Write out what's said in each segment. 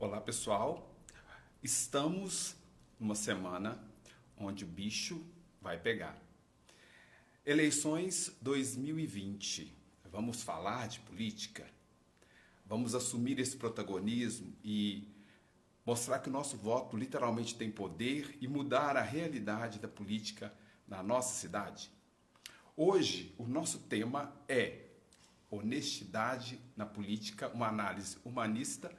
Olá, pessoal. Estamos numa semana onde o bicho vai pegar. Eleições 2020. Vamos falar de política? Vamos assumir esse protagonismo e mostrar que o nosso voto literalmente tem poder e mudar a realidade da política na nossa cidade? Hoje, o nosso tema é honestidade na política, uma análise humanista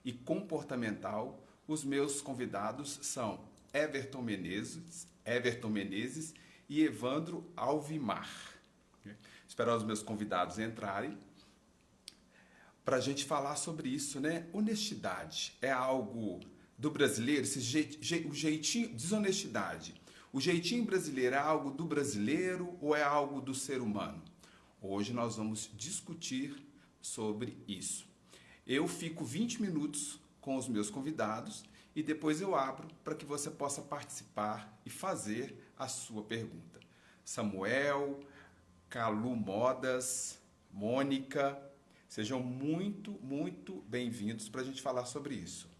e comportamental. Os meus convidados são Everton Menezes e Evandro Alvimar. Espero os meus convidados entrarem para a gente falar sobre isso, né? Honestidade é algo do brasileiro, o jeitinho, desonestidade. O jeitinho brasileiro é algo do brasileiro ou é algo do ser humano? Hoje nós vamos discutir sobre isso. Eu fico 20 minutos com os meus convidados e depois eu abro para que você possa participar e fazer a sua pergunta. Samuel, Calu Modas, Mônica, sejam muito bem-vindos para a gente falar sobre isso.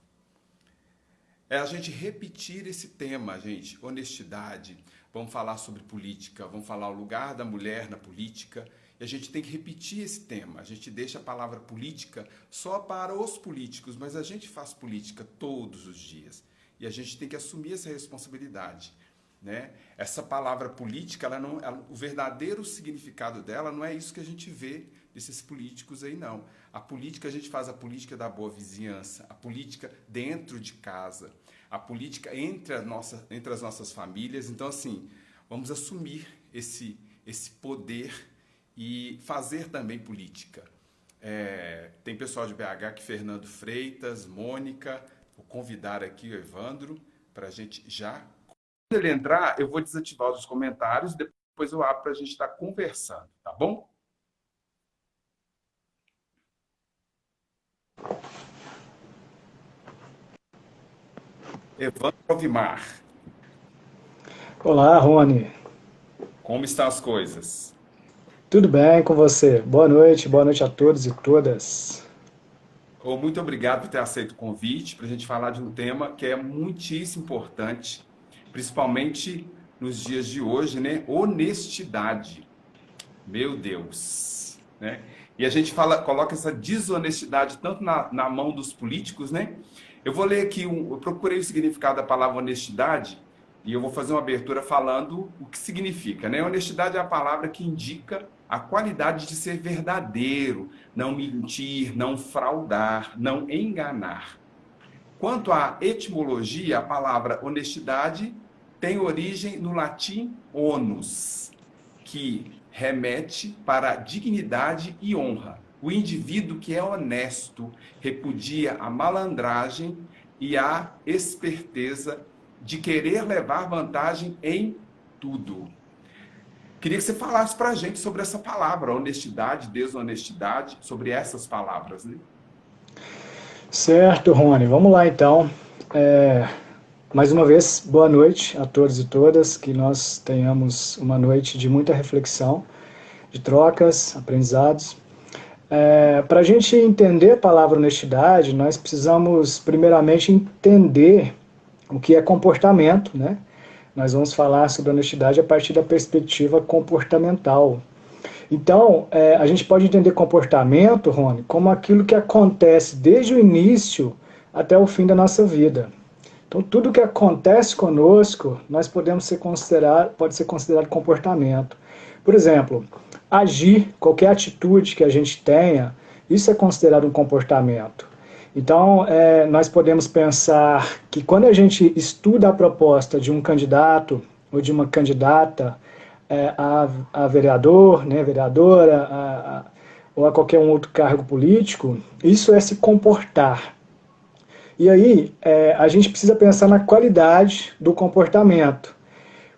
É a gente repetir esse tema, gente, honestidade. Vamos falar sobre política, vamos falar o lugar da mulher na política. E a gente tem que repetir esse tema. A gente deixa a palavra política só para os políticos, mas a gente faz política todos os dias. E a gente tem que assumir essa responsabilidade, né? Essa palavra política, o verdadeiro significado dela não é isso que a gente vê desses políticos aí, não. A política, a gente faz a política da boa vizinhança, a política dentro de casa, a política entre as nossas famílias. Então, assim, vamos assumir esse poder e fazer também política. Tem pessoal de BH aqui, Fernando Freitas, Mônica, vou convidar aqui o Evandro para a gente já... Quando ele entrar, eu vou desativar os comentários, depois eu abro para a gente estar conversando, tá bom? Evandro Alvimar. Olá, Rony. Como estão as coisas? Tudo bem com você? Boa noite a todos e todas. Muito obrigado por ter aceito o convite para a gente falar de um tema que é muitíssimo importante, principalmente nos dias de hoje, né? Honestidade. Meu Deus, né? E a gente coloca essa desonestidade tanto na mão dos políticos, né? Eu vou ler aqui, eu procurei o significado da palavra honestidade e eu vou fazer uma abertura falando o que significa, né? Honestidade é a palavra que indica a qualidade de ser verdadeiro, não mentir, não fraudar, não enganar. Quanto à etimologia, a palavra honestidade tem origem no latim onus, que remete para dignidade e honra. O indivíduo que é honesto repudia a malandragem e a esperteza de querer levar vantagem em tudo. Queria que você falasse para a gente sobre essa palavra, honestidade, desonestidade, sobre essas palavras, né? Certo, Rony. Vamos lá, então. Mais uma vez, boa noite a todos e todas, que nós tenhamos uma noite de muita reflexão, de trocas, aprendizados. Para a gente entender a palavra honestidade, nós precisamos primeiramente entender o que é comportamento, né? Nós vamos falar sobre honestidade a partir da perspectiva comportamental. Então, a gente pode entender comportamento, Rony, como aquilo que acontece desde o início até o fim da nossa vida. Então, tudo que acontece conosco, pode ser considerado comportamento. Por exemplo, agir, qualquer atitude que a gente tenha, isso é considerado um comportamento. Então, nós podemos pensar que quando a gente estuda a proposta de um candidato ou de uma candidata a vereador, né, vereadora, ou a qualquer um outro cargo político, isso é se comportar. E aí, a gente precisa pensar na qualidade do comportamento.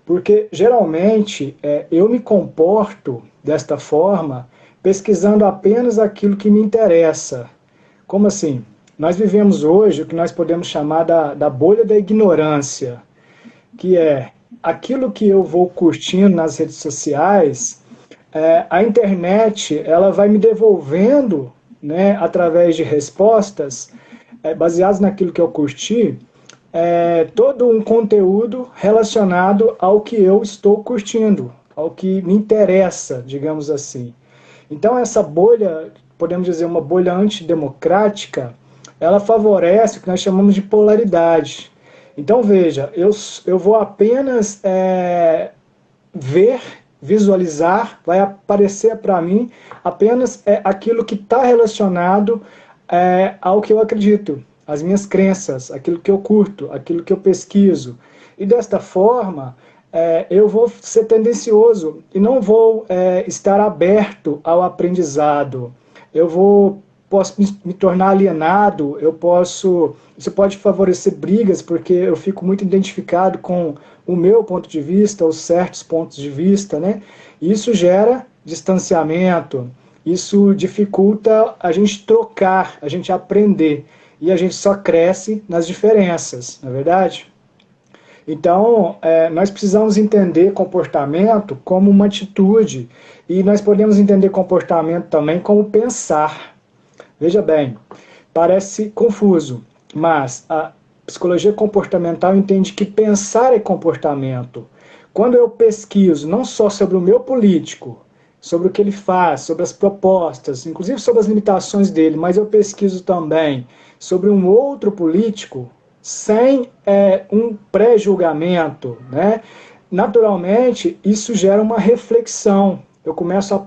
Porque, geralmente, eu me comporto desta forma pesquisando apenas aquilo que me interessa. Como assim? Nós vivemos hoje o que nós podemos chamar da bolha da ignorância, que é aquilo que eu vou curtindo nas redes sociais, a internet ela vai me devolvendo, né, através de respostas, baseados naquilo que eu curti, todo um conteúdo relacionado ao que eu estou curtindo, ao que me interessa, digamos assim. Então essa bolha, podemos dizer, uma bolha antidemocrática, ela favorece o que nós chamamos de polaridade. Então veja, eu vou apenas ver, visualizar, vai aparecer para mim apenas aquilo que está relacionado ao que eu acredito, as minhas crenças, aquilo que eu curto, aquilo que eu pesquiso. E desta forma, eu vou ser tendencioso e não vou estar aberto ao aprendizado. Posso me tornar alienado, isso pode favorecer brigas, porque eu fico muito identificado com o meu ponto de vista, os certos pontos de vista, né? Isso gera distanciamento, isso dificulta a gente trocar, a gente aprender, e a gente só cresce nas diferenças, não é verdade? Então, nós precisamos entender comportamento como uma atitude, e nós podemos entender comportamento também como pensar. Veja bem, parece confuso, mas a psicologia comportamental entende que pensar é comportamento. Quando eu pesquiso não só sobre o meu político, sobre o que ele faz, sobre as propostas, inclusive sobre as limitações dele, mas eu pesquiso também sobre um outro político, sem um pré-julgamento, né? Naturalmente, isso gera uma reflexão. Eu começo a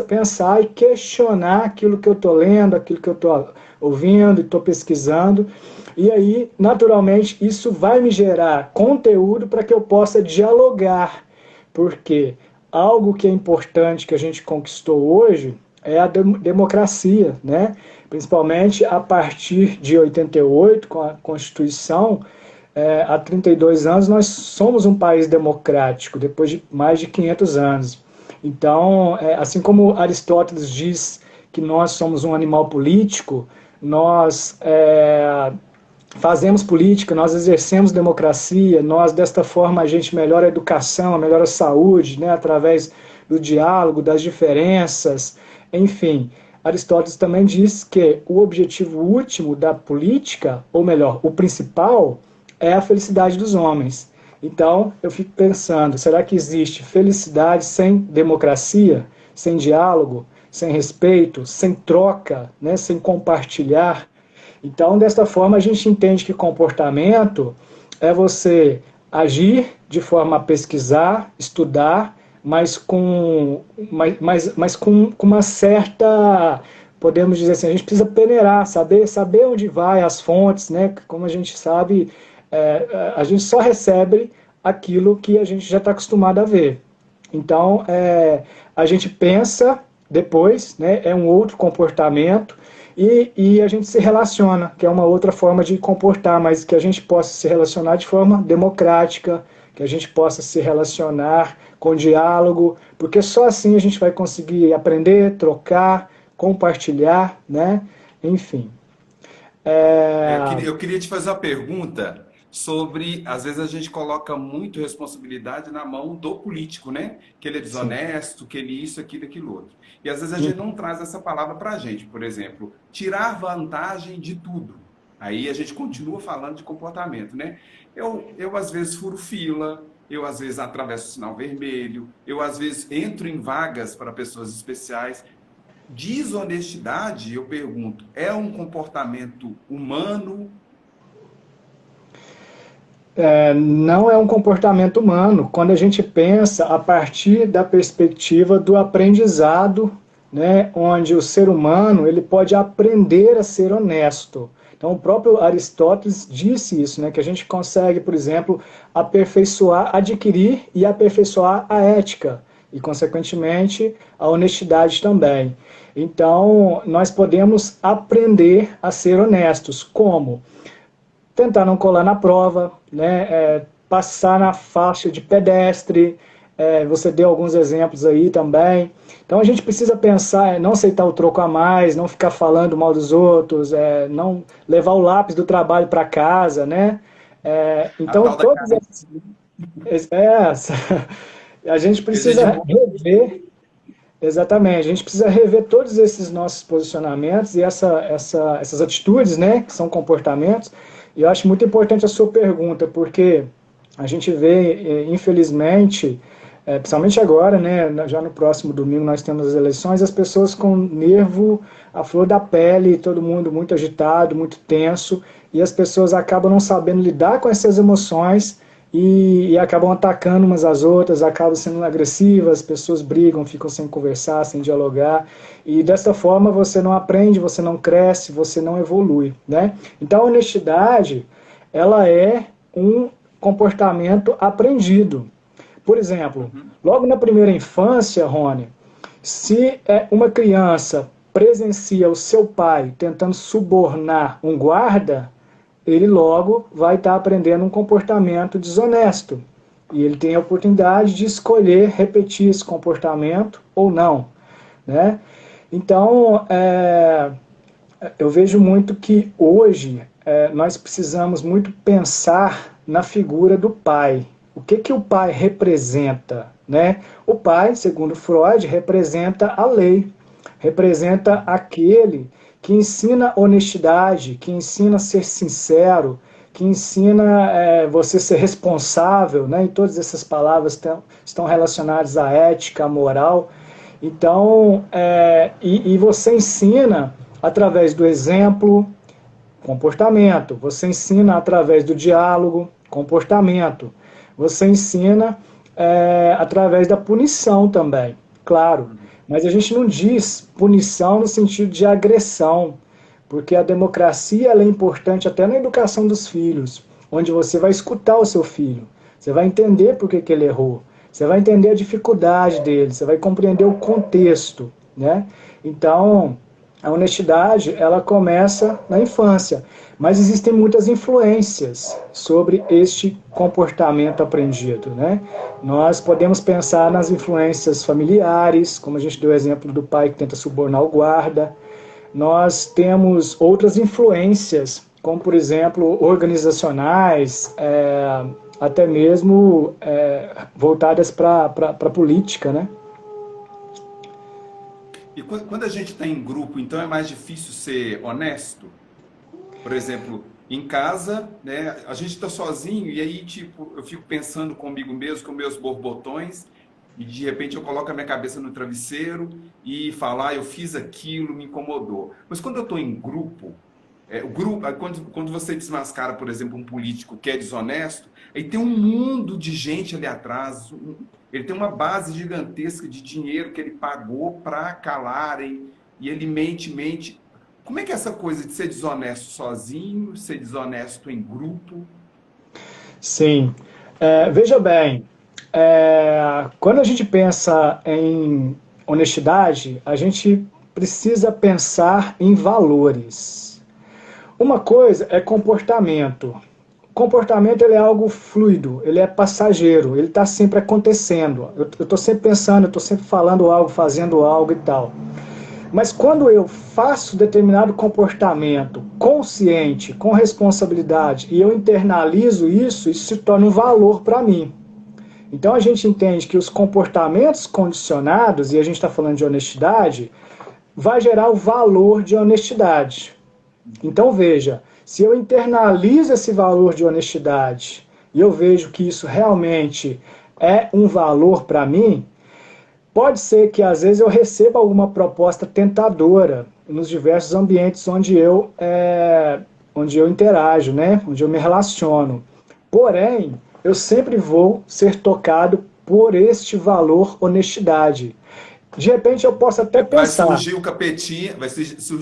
pensar e questionar aquilo que eu estou lendo, aquilo que eu estou ouvindo e estou pesquisando. E aí, naturalmente, isso vai me gerar conteúdo para que eu possa dialogar. Porque algo que é importante que a gente conquistou hoje é a democracia, né? Principalmente a partir de 88, com a Constituição, há 32 anos nós somos um país democrático, depois de mais de 500 anos. Então, assim como Aristóteles diz que nós somos um animal político, nós fazemos política, nós exercemos democracia, nós desta forma a gente melhora a educação, melhora a saúde, né, através do diálogo, das diferenças, enfim. Aristóteles também diz que o objetivo último da política, ou melhor, o principal, é a felicidade dos homens. Então, eu fico pensando, será que existe felicidade sem democracia, sem diálogo, sem respeito, sem troca, né, sem compartilhar? Então, desta forma, a gente entende que comportamento é você agir de forma a pesquisar, estudar, mas com uma certa, podemos dizer assim, a gente precisa peneirar, saber onde vai as fontes, né? Como a gente sabe, a gente só recebe aquilo que a gente já está acostumado a ver. Então, a gente pensa depois, né? É um outro comportamento, e a gente se relaciona, que é uma outra forma de comportar, mas que a gente possa se relacionar de forma democrática, que a gente possa se relacionar com diálogo, porque só assim a gente vai conseguir aprender, trocar, compartilhar, né? Enfim. Eu queria te fazer uma pergunta sobre, às vezes a gente coloca muito responsabilidade na mão do político, né? Que ele é desonesto, que ele isso, aquilo, aquilo outro. E às vezes a gente não traz essa palavra para a gente, por exemplo, tirar vantagem de tudo. Aí a gente continua falando de comportamento, né? Eu às vezes furo fila, eu às vezes atravesso o sinal vermelho, eu às vezes entro em vagas para pessoas especiais. Desonestidade, eu pergunto, é um comportamento humano? Não é um comportamento humano quando a gente pensa a partir da perspectiva do aprendizado, né, onde o ser humano ele pode aprender a ser honesto. Então, o próprio Aristóteles disse isso, né, que a gente consegue, por exemplo, adquirir e aperfeiçoar a ética e, consequentemente, a honestidade também. Então, nós podemos aprender a ser honestos. Como? Tentar não colar na prova, né? Passar na faixa de pedestre, você deu alguns exemplos aí também. Então a gente precisa pensar, não aceitar o troco a mais, não ficar falando mal dos outros, não levar o lápis do trabalho para casa, né? Então todos esses, a gente precisa rever. Exatamente, a gente precisa rever todos esses nossos posicionamentos e essas atitudes, né, que são comportamentos. E eu acho muito importante a sua pergunta, porque a gente vê, infelizmente, principalmente agora, né, já no próximo domingo nós temos as eleições, as pessoas com nervo à flor da pele, todo mundo muito agitado, muito tenso, e as pessoas acabam não sabendo lidar com essas emoções e acabam atacando umas às outras, acabam sendo agressivas, as pessoas brigam, ficam sem conversar, sem dialogar, e dessa forma você não aprende, você não cresce, você não evolui, né? Então a honestidade, ela é um comportamento aprendido. Por exemplo, logo na primeira infância, Rony, se uma criança presencia o seu pai tentando subornar um guarda, ele logo vai estar aprendendo um comportamento desonesto. E ele tem a oportunidade de escolher repetir esse comportamento ou não, né? Então, eu vejo muito que hoje nós precisamos muito pensar na figura do pai. O que o pai representa, né? O pai, segundo Freud, representa a lei, representa aquele que ensina honestidade, que ensina a ser sincero, que ensina você ser responsável, né? E todas essas palavras estão relacionadas à ética, à moral. Então, e você ensina através do exemplo, comportamento. Você ensina através do diálogo, comportamento. Você ensina através da punição também, claro. Mas a gente não diz punição no sentido de agressão, porque a democracia ela é importante até na educação dos filhos, onde você vai escutar o seu filho, você vai entender por que ele errou, você vai entender a dificuldade dele, você vai compreender o contexto, né? Então, a honestidade, ela começa na infância, mas existem muitas influências sobre este comportamento aprendido, né? Nós podemos pensar nas influências familiares, como a gente deu o exemplo do pai que tenta subornar o guarda. Nós temos outras influências, como, por exemplo, organizacionais, até mesmo voltadas para a política, né? E quando a gente está em grupo, então é mais difícil ser honesto? Por exemplo, em casa, né, a gente está sozinho e aí, tipo, eu fico pensando comigo mesmo, com meus borbotões, e de repente eu coloco a minha cabeça no travesseiro e falo, eu fiz aquilo, me incomodou. Mas quando eu estou em grupo, o grupo, quando você desmascara, por exemplo, um político que é desonesto, aí tem um mundo de gente ali atrás, ele tem uma base gigantesca de dinheiro que ele pagou para calarem, e ele mente. Como é que é essa coisa de ser desonesto sozinho, ser desonesto em grupo? Sim. Veja bem, quando a gente pensa em honestidade, a gente precisa pensar em valores. Uma coisa é comportamento. Comportamento ele é algo fluido, ele é passageiro, ele está sempre acontecendo. Eu estou sempre pensando, eu estou sempre falando algo, fazendo algo e tal. Mas quando eu faço determinado comportamento consciente, com responsabilidade, e eu internalizo isso se torna um valor para mim. Então a gente entende que os comportamentos condicionados, e a gente está falando de honestidade, vai gerar o valor de honestidade. Então veja, se eu internalizo esse valor de honestidade e eu vejo que isso realmente é um valor para mim, pode ser que às vezes eu receba alguma proposta tentadora nos diversos ambientes onde eu interajo, né? Onde eu me relaciono. Porém, eu sempre vou ser tocado por este valor honestidade. De repente eu posso até pensar... Vai surgir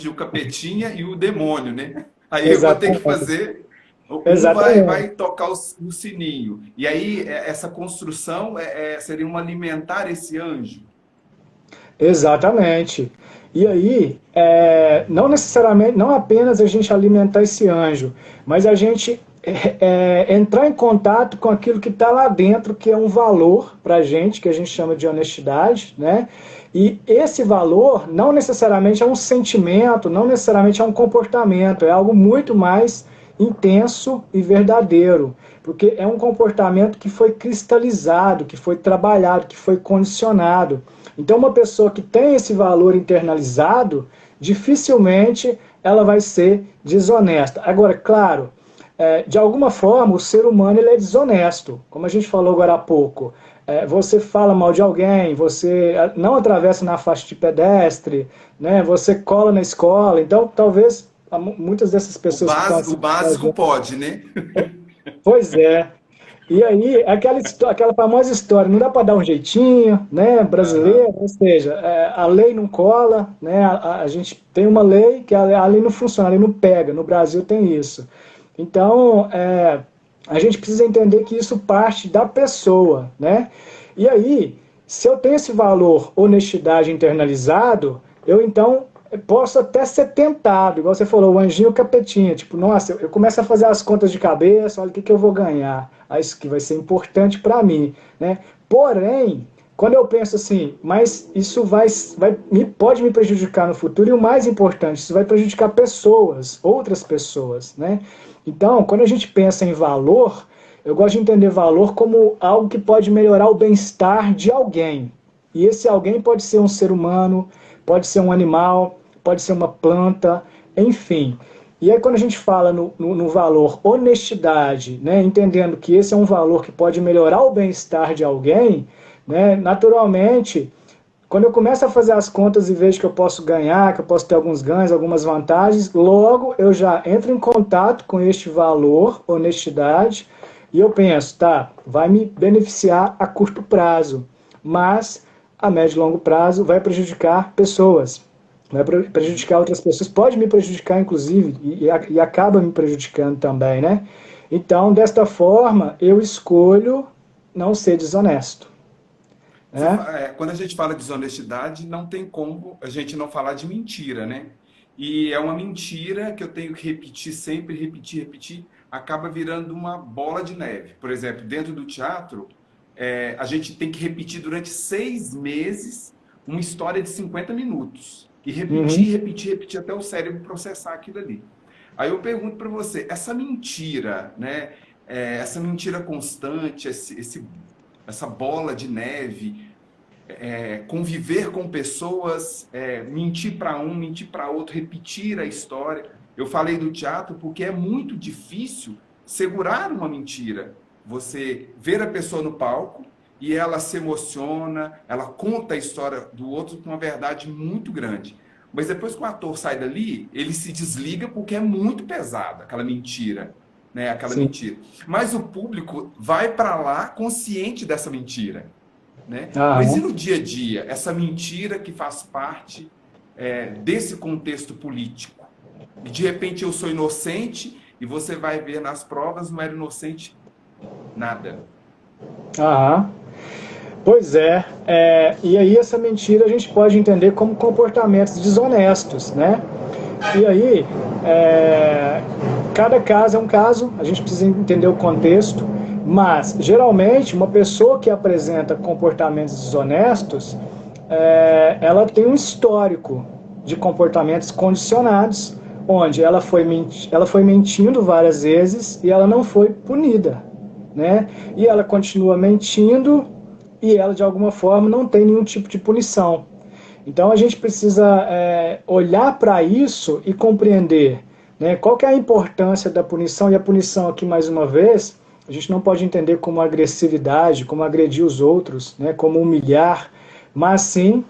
o capetinha e o demônio, né? Aí Exatamente. Eu vou ter que fazer... vai tocar o sininho. E aí, essa construção seria um alimentar esse anjo. Exatamente. E aí, não necessariamente, não apenas a gente alimentar esse anjo, mas a gente entrar em contato com aquilo que está lá dentro, que é um valor para a gente, que a gente chama de honestidade, né? E esse valor não necessariamente é um sentimento, não necessariamente é um comportamento, é algo muito mais intenso e verdadeiro, porque é um comportamento que foi cristalizado, que foi trabalhado, que foi condicionado. Então, uma pessoa que tem esse valor internalizado, dificilmente ela vai ser desonesta. Agora, claro, de alguma forma, o ser humano ele é desonesto, como a gente falou agora há pouco. Você fala mal de alguém, você não atravessa na faixa de pedestre, né? Você cola na escola. Então, talvez muitas dessas pessoas que estão O assistindo a básico gente, pode, né? pois é. E aí, aquela famosa história, não dá para dar um jeitinho, né, Aham. brasileiro, ou seja, a lei não cola, né, a gente tem uma lei que a lei não funciona, a lei não pega, no Brasil tem isso. Então, a gente precisa entender que isso parte da pessoa, né, e aí, se eu tenho esse valor honestidade internalizado, eu então posso até ser tentado, igual você falou, o anjinho capetinha, tipo, nossa, eu começo a fazer as contas de cabeça, olha o que eu vou ganhar, isso que vai ser importante para mim, né? Porém, quando eu penso assim, mas isso pode me prejudicar no futuro, e o mais importante, isso vai prejudicar pessoas, outras pessoas, né? Então, quando a gente pensa em valor, eu gosto de entender valor como algo que pode melhorar o bem-estar de alguém. E esse alguém pode ser um ser humano, pode ser um animal, pode ser uma planta, enfim. E aí quando a gente fala no valor honestidade, né, entendendo que esse é um valor que pode melhorar o bem-estar de alguém, né, naturalmente, quando eu começo a fazer as contas e vejo que eu posso ganhar, que eu posso ter alguns ganhos, algumas vantagens, logo eu já entro em contato com este valor, honestidade, e eu penso, tá, vai me beneficiar a curto prazo, mas a médio e longo prazo vai prejudicar pessoas, vai prejudicar outras pessoas, pode me prejudicar inclusive, e acaba me prejudicando também, né? Então, desta forma, eu escolho não ser desonesto, né? Quando a gente fala de desonestidade, não tem como a gente não falar de mentira, né? E é uma mentira que eu tenho que repetir sempre, repetir, repetir, acaba virando uma bola de neve. Por exemplo, dentro do teatro, a gente tem que repetir durante 6 meses uma história de 50 minutos. E repetir, Uhum. repetir, repetir até o cérebro processar aquilo ali. Aí eu pergunto para você, essa mentira, né? Essa mentira constante, essa bola de neve, conviver com pessoas, mentir para um, mentir para outro, repetir a história. Eu falei do teatro porque é muito difícil segurar uma mentira. Você ver a pessoa no palco e ela se emociona, ela conta a história do outro com uma verdade muito grande. Mas depois que o ator sai dali, ele se desliga porque é muito pesada aquela mentira, né? Aquela Sim. mentira. Mas o público vai para lá consciente dessa mentira, né? Mas e Aham. no dia a dia, essa mentira que faz parte desse contexto político? E de repente eu sou inocente e você vai ver nas provas, não era inocente nada. Aham. Pois e aí essa mentira a gente pode entender como comportamentos desonestos, né? E aí, é, cada caso é um caso, a gente precisa entender o contexto, mas geralmente uma pessoa que apresenta comportamentos desonestos, ela tem um histórico de comportamentos condicionados, onde ela foi mentindo várias vezes e ela não foi punida, né? E ela continua mentindo e ela de alguma forma não tem nenhum tipo de punição. Então a gente precisa olhar para isso e compreender, né, qual que é a importância da punição, e a punição aqui mais uma vez, a gente não pode entender como agressividade, como agredir os outros, né, como humilhar, mas sim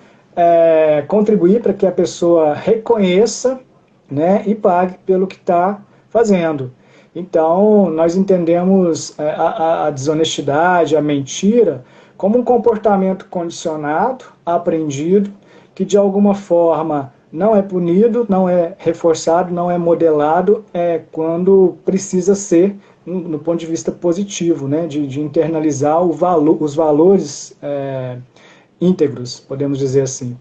contribuir para que a pessoa reconheça, né, e pague pelo que está fazendo. Então, nós entendemos a desonestidade, a mentira, como um comportamento condicionado, aprendido, que de alguma forma não é punido, não é reforçado, não é modelado, quando precisa ser, no ponto de vista positivo, né, de internalizar os valores íntegros, podemos dizer assim.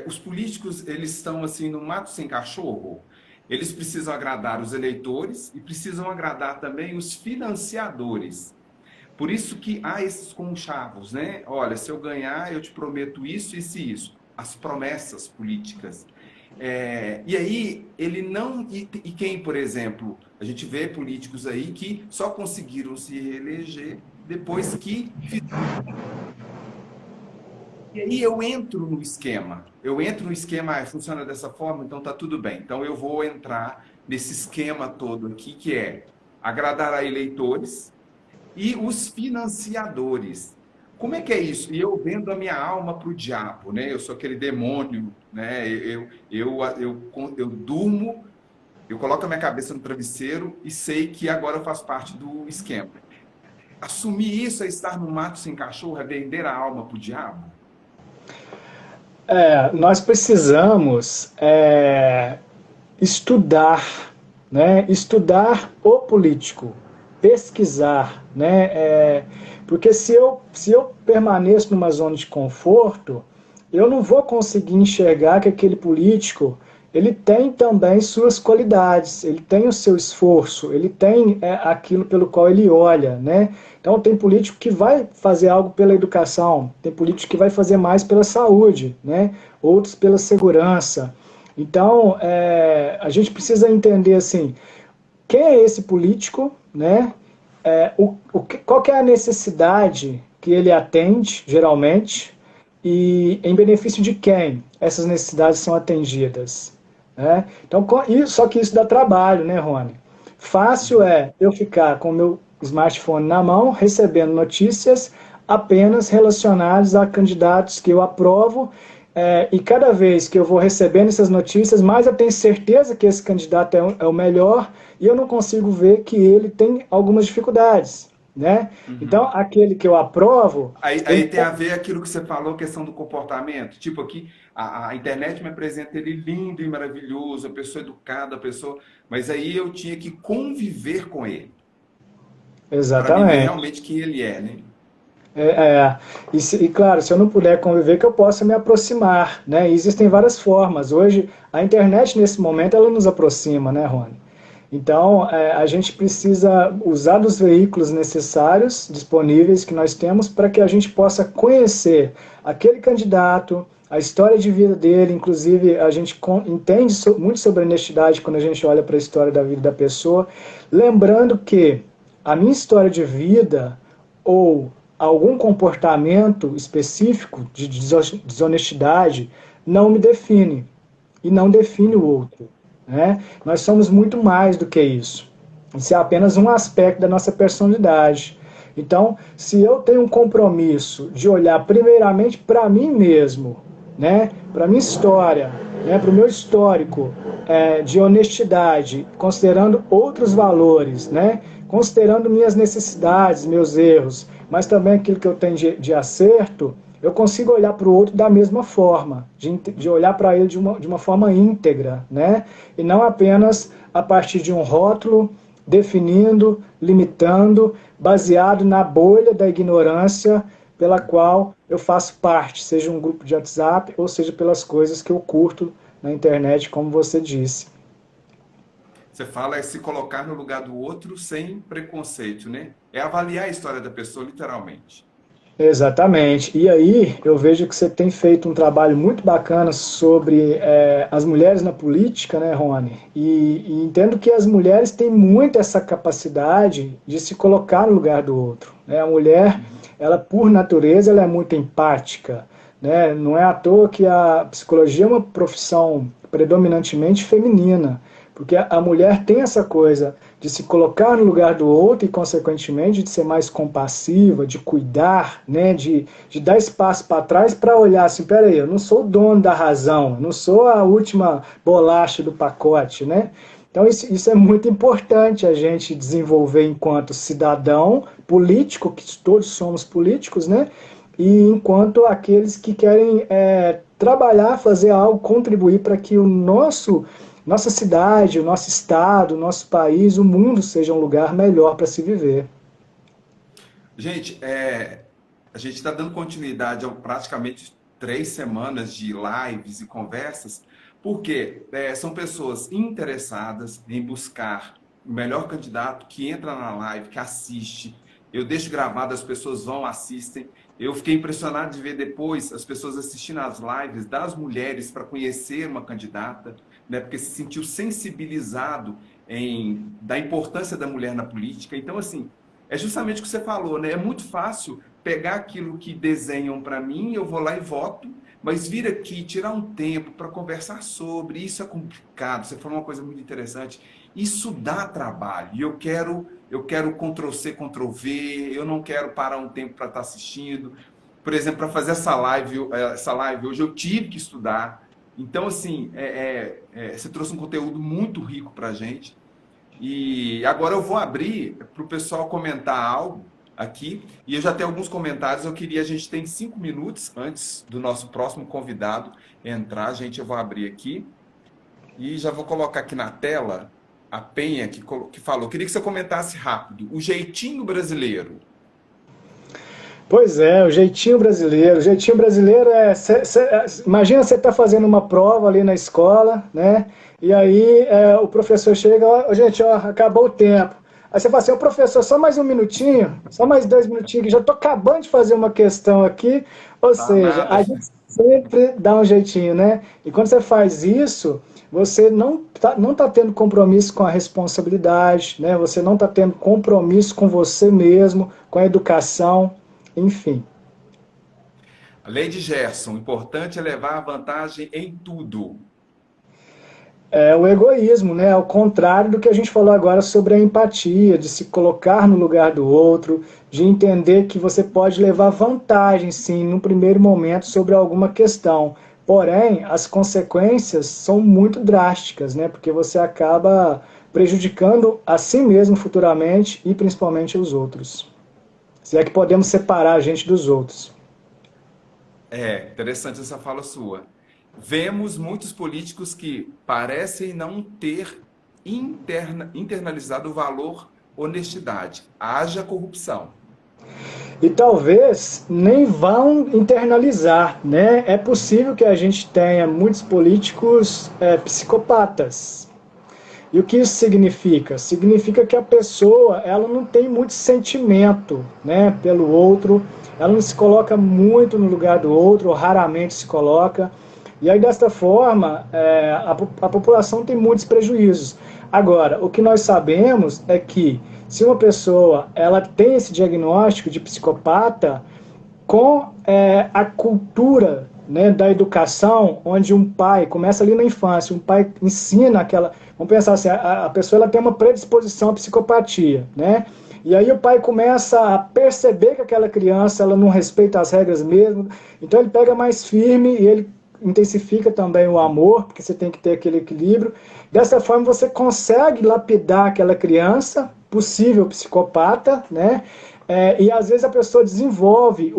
Os políticos, eles estão assim no mato sem cachorro. Eles precisam agradar os eleitores e precisam agradar também os financiadores. Por isso que há esses conchavos, né? Olha, se eu ganhar, eu te prometo isso, isso e isso. As promessas políticas. E aí, ele não. E quem, por exemplo, a gente vê políticos aí que só conseguiram se reeleger depois que. E aí eu entro no esquema. Eu entro no esquema, funciona dessa forma, então tá tudo bem. Então eu vou entrar nesse esquema todo aqui, que é agradar a eleitores e os financiadores. Como é que é isso? E eu vendo a minha alma para o diabo, né? Eu sou aquele demônio, né? Eu durmo, eu coloco a minha cabeça no travesseiro e sei que agora eu faço parte do esquema. Assumir isso é estar no mato sem cachorro, é vender a alma para o diabo? Nós precisamos estudar, né? Estudar o político, pesquisar, né? Porque se eu permaneço numa zona de conforto, eu não vou conseguir enxergar que aquele político ele tem também suas qualidades, ele tem o seu esforço, ele tem aquilo pelo qual ele olha, né? Então tem político que vai fazer algo pela educação, tem político que vai fazer mais pela saúde, né? Outros pela segurança. Então a gente precisa entender assim, quem é esse político, né? Qual que é a necessidade que ele atende, geralmente, e em benefício de quem essas necessidades são atendidas. Né? Então, só que isso dá trabalho, né, Rony? Fácil é eu ficar com o meu smartphone na mão, recebendo notícias apenas relacionadas a candidatos que eu aprovo, e cada vez que eu vou recebendo essas notícias, mais eu tenho certeza que esse candidato é o melhor, e eu não consigo ver que ele tem algumas dificuldades. Né? Então, Uhum. aquele que eu aprovo, Aí tem a ver aquilo que você falou, questão do comportamento. Tipo aqui, a internet me apresenta ele lindo e maravilhoso, a pessoa educada, a pessoa. Mas aí eu tinha que conviver com ele, para me ver exatamente. realmente quem ele é, né? É, é. E claro, se eu não puder conviver, que eu possa me aproximar, né? E existem várias formas. Hoje, a internet, nesse momento, ela nos aproxima, né, Rony? Então, a gente precisa usar dos veículos necessários, disponíveis, que nós temos, para que a gente possa conhecer aquele candidato, a história de vida dele. Inclusive, a gente entende muito sobre honestidade quando a gente olha para a história da vida da pessoa. Lembrando que a minha história de vida ou algum comportamento específico de desonestidade não me define e não define o outro. Né? Nós somos muito mais do que isso. Isso é apenas um aspecto da nossa personalidade. Então, se eu tenho um compromisso de olhar primeiramente para mim mesmo, né, para minha história, né, para o meu histórico de honestidade, considerando outros valores, né, considerando minhas necessidades, meus erros, mas também aquilo que eu tenho de acerto, eu consigo olhar para o outro da mesma forma, de olhar para ele de uma forma íntegra, né? E não apenas a partir de um rótulo, definindo, limitando, baseado na bolha da ignorância pela qual eu faço parte, seja um grupo de WhatsApp ou seja pelas coisas que eu curto na internet, como você disse. Você fala é se colocar no lugar do outro sem preconceito, né? É avaliar a história da pessoa, literalmente. Exatamente. E aí eu vejo que você tem feito um trabalho muito bacana sobre as mulheres na política, né, Rony? E entendo que as mulheres têm muito essa capacidade de se colocar no lugar do outro. Né? A mulher, Uhum. ela por natureza, ela é muito empática. Né? Não é à toa que a psicologia é uma profissão predominantemente feminina, porque a mulher tem essa coisa de se colocar no lugar do outro e, consequentemente, de ser mais compassiva, de cuidar, né, de dar espaço para trás para olhar assim, peraí, eu não sou o dono da razão, eu não sou a última bolacha do pacote, né? Então isso é muito importante a gente desenvolver enquanto cidadão político, que todos somos políticos, né? E enquanto aqueles que querem trabalhar, fazer algo, contribuir para que o nossa cidade, o nosso estado, o nosso país, o mundo seja um lugar melhor para se viver. Gente, a gente está dando continuidade a praticamente 3 semanas de lives e conversas, porque são pessoas interessadas em buscar o melhor candidato que entra na live, que assiste. Eu deixo gravado, as pessoas vão, assistem. Eu fiquei impressionado de ver depois as pessoas assistindo às lives das mulheres para conhecer uma candidata, né, porque se sentiu sensibilizado da importância da mulher na política. Então, assim, é justamente o que você falou, né? É muito fácil pegar aquilo que desenham para mim, eu vou lá e voto, mas vir aqui, tirar um tempo para conversar sobre, isso é complicado. Você falou uma coisa muito interessante. Isso dá trabalho. E eu quero Ctrl+C, Ctrl+V, eu não quero parar um tempo para estar assistindo. Por exemplo, para fazer essa live hoje, eu tive que estudar. Então, assim, você trouxe um conteúdo muito rico para a gente. E agora eu vou abrir para o pessoal comentar algo aqui. E eu já tenho alguns comentários. A gente tem 5 minutos antes do nosso próximo convidado entrar. Gente, eu vou abrir aqui. E já vou colocar aqui na tela a Penha que falou. Queria que você comentasse rápido. O jeitinho brasileiro. Pois é, o jeitinho brasileiro. O jeitinho brasileiro imagina você está fazendo uma prova ali na escola, né? E aí o professor chega, ó, gente, ó, acabou o tempo. Aí você fala assim, ô professor, só mais um minutinho, só mais 2 minutinhos, que já estou acabando de fazer uma questão aqui. Ou Tá seja, nada. a gente sempre dá um jeitinho, né? E quando você faz isso, você não tá tendo compromisso com a responsabilidade, né? Você não está tendo compromisso com você mesmo, com a educação, enfim. A Lady Gerson, o importante é levar a vantagem em tudo. É o egoísmo, né? Ao contrário do que a gente falou agora sobre a empatia, de se colocar no lugar do outro, de entender que você pode levar vantagem, sim, no primeiro momento sobre alguma questão. Porém, as consequências são muito drásticas, né? Porque você acaba prejudicando a si mesmo futuramente e principalmente os outros. Se é que podemos separar a gente dos outros. Interessante essa fala sua. Vemos muitos políticos que parecem não ter internalizado o valor honestidade. Haja corrupção. E talvez nem vão internalizar, né? É possível que a gente tenha muitos políticos psicopatas. E o que isso significa? Significa que a pessoa ela não tem muito sentimento, né, pelo outro, ela não se coloca muito no lugar do outro, ou raramente se coloca. E aí, desta forma, a população tem muitos prejuízos. Agora, o que nós sabemos é que se uma pessoa ela tem esse diagnóstico de psicopata, com a cultura, né, da educação, onde um pai, começa ali na infância, um pai ensina aquela... Vamos pensar assim, a pessoa ela tem uma predisposição à psicopatia, né? E aí o pai começa a perceber que aquela criança ela não respeita as regras mesmo, então ele pega mais firme e ele intensifica também o amor, porque você tem que ter aquele equilíbrio. Dessa forma você consegue lapidar aquela criança, possível psicopata, né? E às vezes a pessoa desenvolve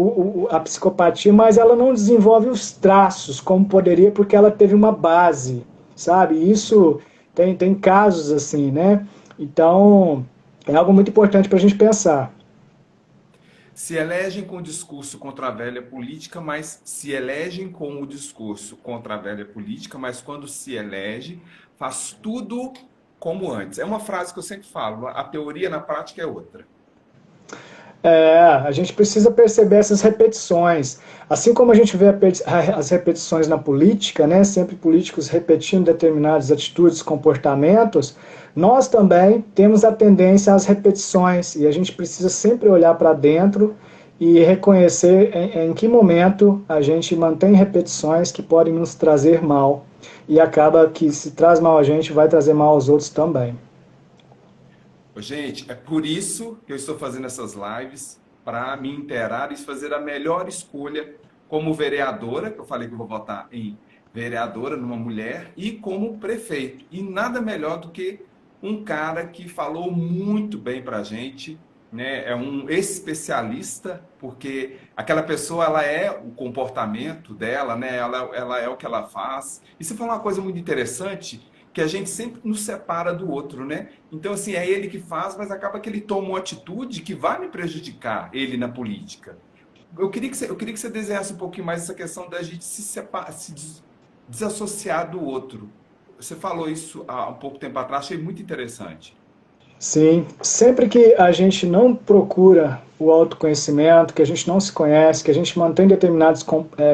a psicopatia, mas ela não desenvolve os traços como poderia, porque ela teve uma base, sabe? Isso tem casos assim, né? Então, é algo muito importante para a gente pensar. Se elegem com o discurso contra a velha política, mas se elegem com o discurso contra a velha política, mas quando se elege, faz tudo como antes. É uma frase que eu sempre falo, a teoria na prática é outra. A gente precisa perceber essas repetições. Assim como a gente vê as repetições na política, né, sempre políticos repetindo determinadas atitudes, comportamentos, nós também temos a tendência às repetições e a gente precisa sempre olhar para dentro e reconhecer em que momento a gente mantém repetições que podem nos trazer mal e acaba que se traz mal a gente, vai trazer mal aos outros também. Gente, é por isso que eu estou fazendo essas lives, para me inteirar e fazer a melhor escolha como vereadora, que eu falei que eu vou votar em vereadora, numa mulher, e como prefeito. E nada melhor do que um cara que falou muito bem para a gente, né? É um especialista, porque aquela pessoa, ela é o comportamento dela, né? Ela é o que ela faz. E você falou uma coisa muito interessante, que a gente sempre nos separa do outro, né? Então, assim, é ele que faz, mas acaba que ele toma uma atitude que vai me prejudicar, ele na política. Eu queria que você desenhasse um pouquinho mais essa questão da gente se desassociar do outro. Você falou isso há um pouco tempo atrás, achei muito interessante. Sim, sempre que a gente não procura o autoconhecimento, que a gente não se conhece, que a gente mantém determinados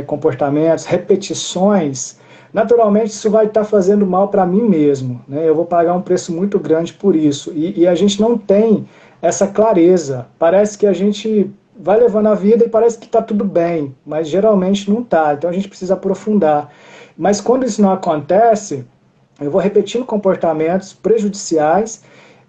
comportamentos, repetições, naturalmente isso vai estar fazendo mal para mim mesmo, né? Eu vou pagar um preço muito grande por isso. E a gente não tem essa clareza. Parece que a gente vai levando a vida e parece que está tudo bem, mas geralmente não está. Então a gente precisa aprofundar. Mas quando isso não acontece, eu vou repetindo comportamentos prejudiciais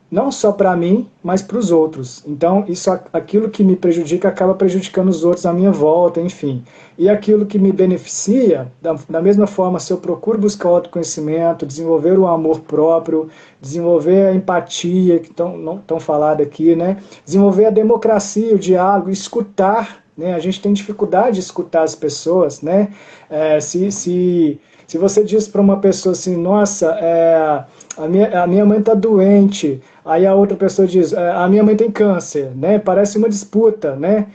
não só para mim, mas para os outros. Então, isso, aquilo que me prejudica acaba prejudicando os outros à minha volta, enfim. E aquilo que me beneficia, da mesma forma, se eu procuro buscar o autoconhecimento, desenvolver o amor próprio, desenvolver a empatia, que não tão falada aqui, né? Desenvolver a democracia, o diálogo, escutar, né? A gente tem dificuldade de escutar as pessoas, né? Se você diz para uma pessoa assim, nossa, a minha mãe está doente, aí a outra pessoa diz, a minha mãe tem câncer, né? Parece uma disputa, né?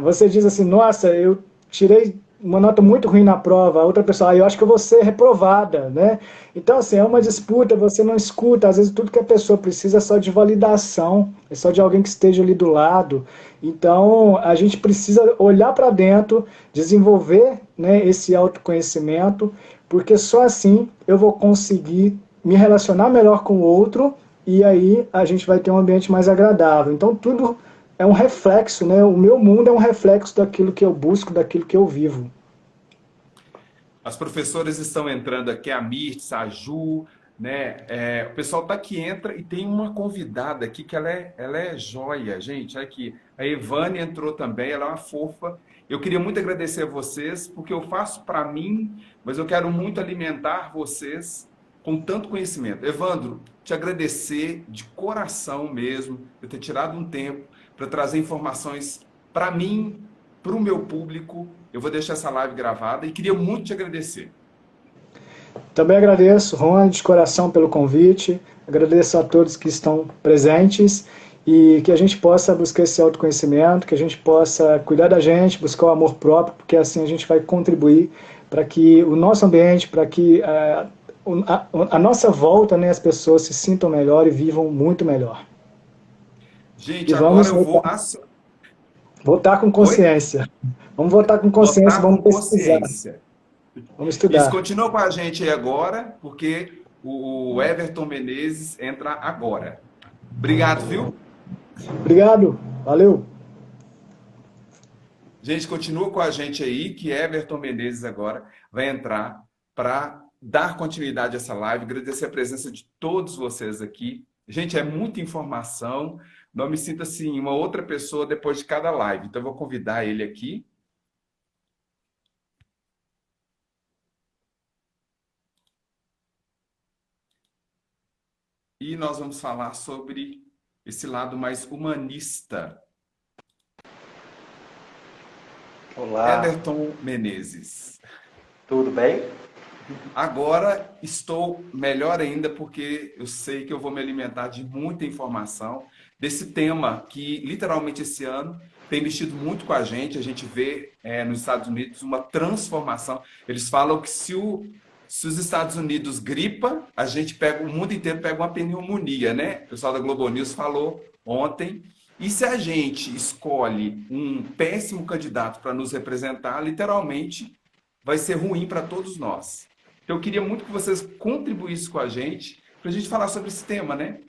Você diz assim, nossa, eu tirei uma nota muito ruim na prova, a outra pessoa, eu acho que eu vou ser reprovada, né? Então, assim, é uma disputa, você não escuta, às vezes tudo que a pessoa precisa é só de validação, é só de alguém que esteja ali do lado. Então, a gente precisa olhar para dentro, desenvolver, né, esse autoconhecimento, porque só assim eu vou conseguir me relacionar melhor com o outro e aí a gente vai ter um ambiente mais agradável. Então, tudo é um reflexo, né? O meu mundo é um reflexo daquilo que eu busco, daquilo que eu vivo. As professoras estão entrando aqui, a Mirtz, a Ju, né? O pessoal tá que entra e tem uma convidada aqui que ela é joia, gente. Olha aqui, a Evane entrou também, ela é uma fofa. Eu queria muito agradecer a vocês, porque eu faço para mim, mas eu quero muito alimentar vocês com tanto conhecimento. Evandro, te agradecer de coração mesmo, por ter tirado um tempo para trazer informações para mim, para o meu público. Eu vou deixar essa live gravada e queria muito te agradecer. Também agradeço, Rony, de coração pelo convite, agradeço a todos que estão presentes e que a gente possa buscar esse autoconhecimento, que a gente possa cuidar da gente, buscar o amor próprio, porque assim a gente vai contribuir para que o nosso ambiente, para que a nossa volta, né, as pessoas se sintam melhor e vivam muito melhor. E Gente, agora vamos eu vou votar com Oi? consciência. Vamos votar com consciência, Votar vamos com pesquisar, consciência. vamos Isso, estudar. continua com a gente aí agora, porque o Everton Menezes entra agora. Obrigado, viu? Obrigado, valeu. Gente, continua com a gente aí, que Everton Menezes agora vai entrar para dar continuidade a essa live. Agradecer a presença de todos vocês aqui. Gente, é muita informação. Não me sinta assim, uma outra pessoa depois de cada live. Então, eu vou convidar ele aqui. E nós vamos falar sobre esse lado mais humanista. Olá, Everton Menezes. tudo bem? Agora estou melhor ainda porque eu sei que eu vou me alimentar de muita informação desse tema que literalmente esse ano tem mexido muito com a gente. A gente vê nos Estados Unidos uma transformação. Eles falam que se os Estados Unidos gripa, a gente pega, o mundo inteiro pega uma pneumonia, né? O pessoal da Globo News falou ontem. E se a gente escolhe um péssimo candidato para nos representar, literalmente vai ser ruim para todos nós. Então, eu queria muito que vocês contribuíssem com a gente para a gente falar sobre esse tema, né?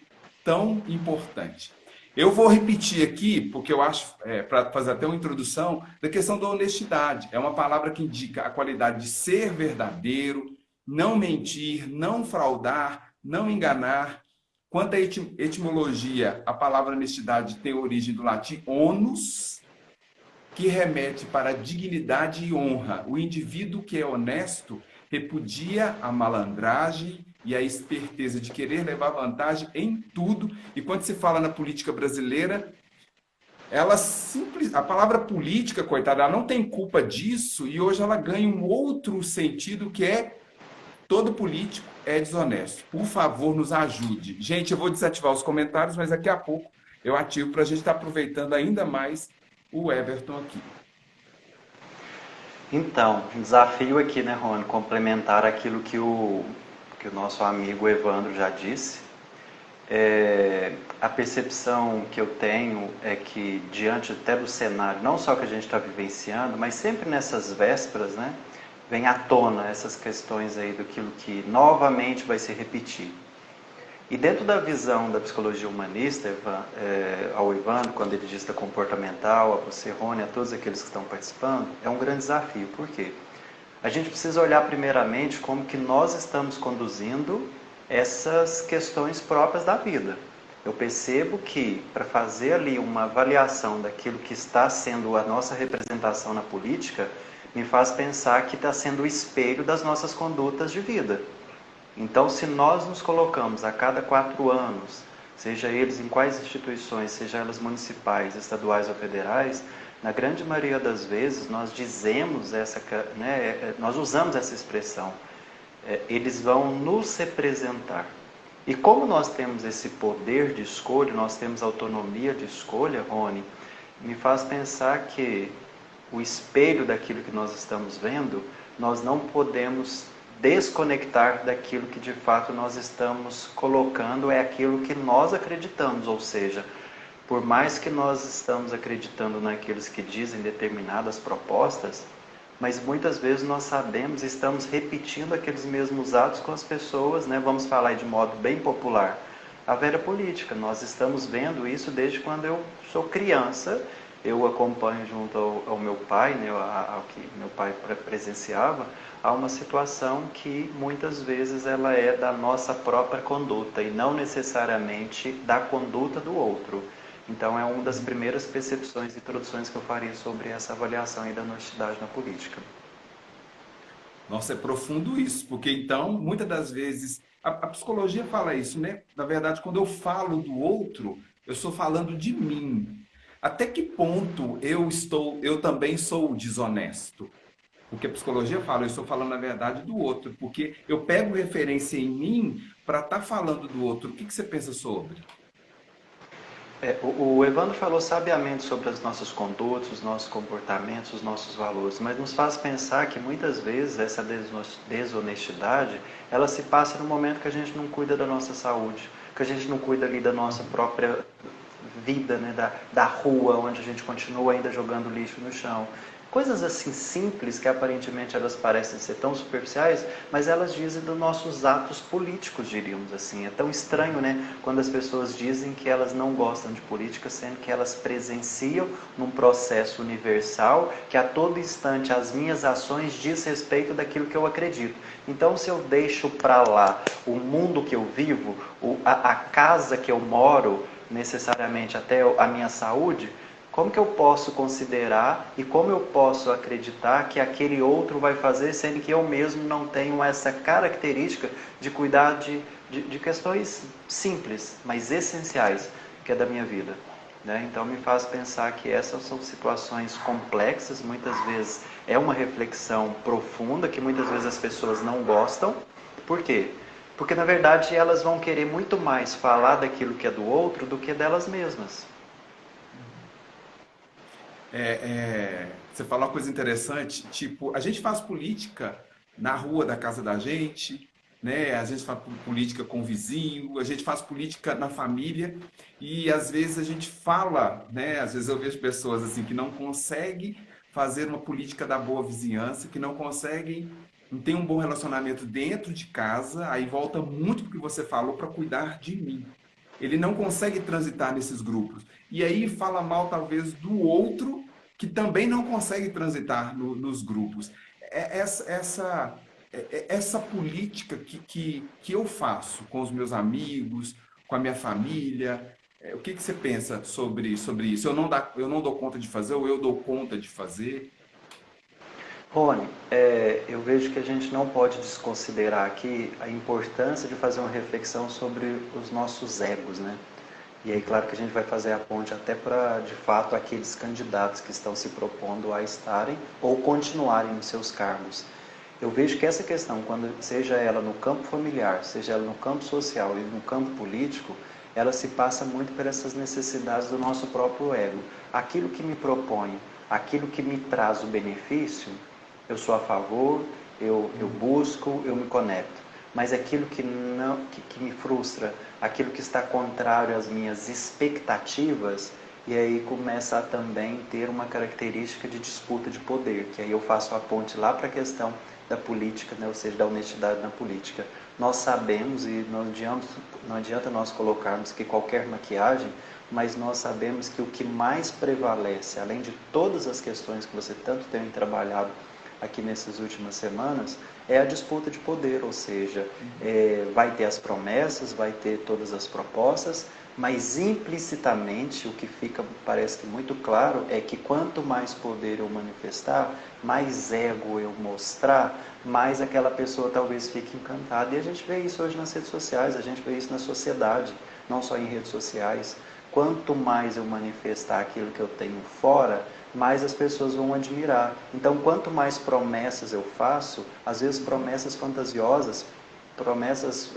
Tão importante. Eu vou repetir aqui, porque eu acho, para fazer até uma introdução, da questão da honestidade. É uma palavra que indica a qualidade de ser verdadeiro, não mentir, não fraudar, não enganar. Quanto à etimologia, a palavra honestidade tem origem do latim onus, que remete para a dignidade e honra. O indivíduo que é honesto repudia a malandragem e a esperteza de querer levar vantagem em tudo. E quando se fala na política brasileira, a palavra política, coitada, ela não tem culpa disso e hoje ela ganha um outro sentido que é todo político é desonesto. Por favor, nos ajude. Gente, eu vou desativar os comentários, mas daqui a pouco eu ativo para a gente estar aproveitando ainda mais o Everton aqui. Então, desafio aqui, né, Rony, complementar aquilo que o nosso amigo Evandro já disse. A percepção que eu tenho é que, diante até do cenário, não só que a gente está vivenciando, mas sempre nessas vésperas, né, vem à tona essas questões aí daquilo que novamente vai se repetir. E dentro da visão da psicologia humanista, ao Evandro, quando ele diz da comportamental, a você, Rony, a todos aqueles que estão participando, é um grande desafio. Por quê? A gente precisa olhar primeiramente como que nós estamos conduzindo essas questões próprias da vida. Eu percebo que, para fazer ali uma avaliação daquilo que está sendo a nossa representação na política, me faz pensar que está sendo o espelho das nossas condutas de vida. Então, se nós nos colocamos a cada 4 anos, seja eles em quais instituições, seja elas municipais, estaduais ou federais, na grande maioria das vezes nós dizemos nós usamos essa expressão. Eles vão nos representar. E como nós temos esse poder de escolha, nós temos autonomia de escolha, Rony, me faz pensar que o espelho daquilo que nós estamos vendo, nós não podemos desconectar daquilo que de fato nós estamos colocando, é aquilo que nós acreditamos, ou seja, por mais que nós estamos acreditando naqueles que dizem determinadas propostas, mas muitas vezes nós sabemos e estamos repetindo aqueles mesmos atos com as pessoas, né? Vamos falar de modo bem popular, a velha política. Nós estamos vendo isso desde quando eu sou criança, eu acompanho junto ao meu pai, né, ao que meu pai presenciava, há uma situação que muitas vezes ela é da nossa própria conduta e não necessariamente da conduta do outro. Então é uma das primeiras percepções e introduções que eu faria sobre essa avaliação aí da honestidade na política. Nossa, é profundo isso, porque então, muitas das vezes, a psicologia fala isso, né? Na verdade, quando eu falo do outro, eu estou falando de mim. Até que ponto eu também sou desonesto? Porque a psicologia fala, eu estou falando a verdade do outro, porque eu pego referência em mim para estar falando do outro. O que você pensa sobre? O Evandro falou sabiamente sobre as nossas condutas, os nossos comportamentos, os nossos valores, mas nos faz pensar que muitas vezes essa desonestidade, ela se passa no momento que a gente não cuida da nossa saúde, que a gente não cuida ali da nossa própria vida, né, da rua, onde a gente continua ainda jogando lixo no chão. Coisas assim simples, que aparentemente elas parecem ser tão superficiais, mas elas dizem dos nossos atos políticos, diríamos assim. É tão estranho, né, quando as pessoas dizem que elas não gostam de política, sendo que elas presenciam num processo universal, que a todo instante as minhas ações diz respeito daquilo que eu acredito. Então, se eu deixo para lá o mundo que eu vivo, a casa que eu moro, necessariamente até a minha saúde, como que eu posso considerar e como eu posso acreditar que aquele outro vai fazer, sendo que eu mesmo não tenho essa característica de cuidar de questões simples, mas essenciais, que é da minha vida, né? Então me faz pensar que essas são situações complexas, muitas vezes é uma reflexão profunda, que muitas vezes as pessoas não gostam. Por quê? Porque na verdade elas vão querer muito mais falar daquilo que é do outro do que delas mesmas. Você falou uma coisa interessante, tipo, a gente faz política na rua da casa da gente, né? A gente faz política com o vizinho, a gente faz política na família e às vezes a gente fala, né? Às vezes eu vejo pessoas assim que não conseguem fazer uma política da boa vizinhança, que não conseguem, não tem um bom relacionamento dentro de casa, aí volta muito do que você falou para cuidar de mim. Ele não consegue transitar nesses grupos. E aí fala mal, talvez, do outro que também não consegue transitar nos grupos. Essa política que eu faço com os meus amigos, com a minha família, o que você pensa sobre isso? Eu não dou conta de fazer ou eu dou conta de fazer? Rony, eu vejo que a gente não pode desconsiderar aqui a importância de fazer uma reflexão sobre os nossos egos, né? E aí, claro que a gente vai fazer a ponte até para, de fato, aqueles candidatos que estão se propondo a estarem ou continuarem nos seus cargos. Eu vejo que essa questão, quando seja ela no campo familiar, seja ela no campo social e no campo político, ela se passa muito por essas necessidades do nosso próprio ego. Aquilo que me propõe, aquilo que me traz o benefício, eu sou a favor, eu busco, eu me conecto. mas aquilo que, não, que me frustra, aquilo que está contrário às minhas expectativas, e aí começa a também ter uma característica de disputa de poder, que aí eu faço a ponte lá para a questão da política, né? Ou seja, da honestidade na política. Nós sabemos, e não adianta nós colocarmos que qualquer maquiagem, mas nós sabemos que o que mais prevalece, além de todas as questões que você tanto tem trabalhado aqui nessas últimas semanas, é a disputa de poder, ou seja, vai ter as promessas, vai ter todas as propostas, mas implicitamente o que fica, parece que muito claro, é que quanto mais poder eu manifestar, mais ego eu mostrar, mais aquela pessoa talvez fique encantada. E a gente vê isso hoje nas redes sociais, a gente vê isso na sociedade, não só em redes sociais. Quanto mais eu manifestar aquilo que eu tenho fora, mais as pessoas vão admirar. Então, quanto mais promessas eu faço, às vezes promessas fantasiosas, promessas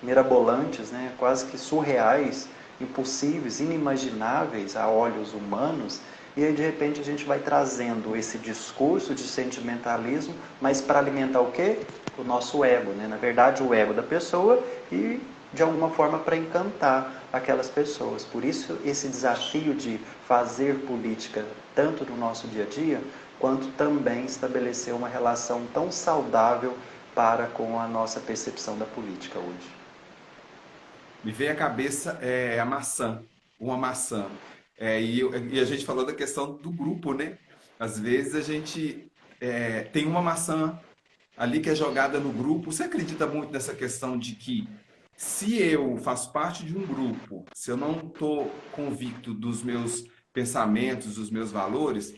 mirabolantes, né? Quase que surreais, impossíveis, inimagináveis a olhos humanos, e aí de repente a gente vai trazendo esse discurso de sentimentalismo, mas para alimentar o quê? O nosso ego, né? Na verdade, o ego da pessoa e de alguma forma para encantar aquelas pessoas. Por isso, esse desafio de fazer política, tanto no nosso dia a dia, quanto também estabelecer uma relação tão saudável para com a nossa percepção da política hoje. Me veio à cabeça a maçã, uma maçã. E a gente falou da questão do grupo, né? Às vezes a gente tem uma maçã ali que é jogada no grupo. Você acredita muito nessa questão de que se eu faço parte de um grupo, se eu não estou convicto dos meus pensamentos, dos meus valores,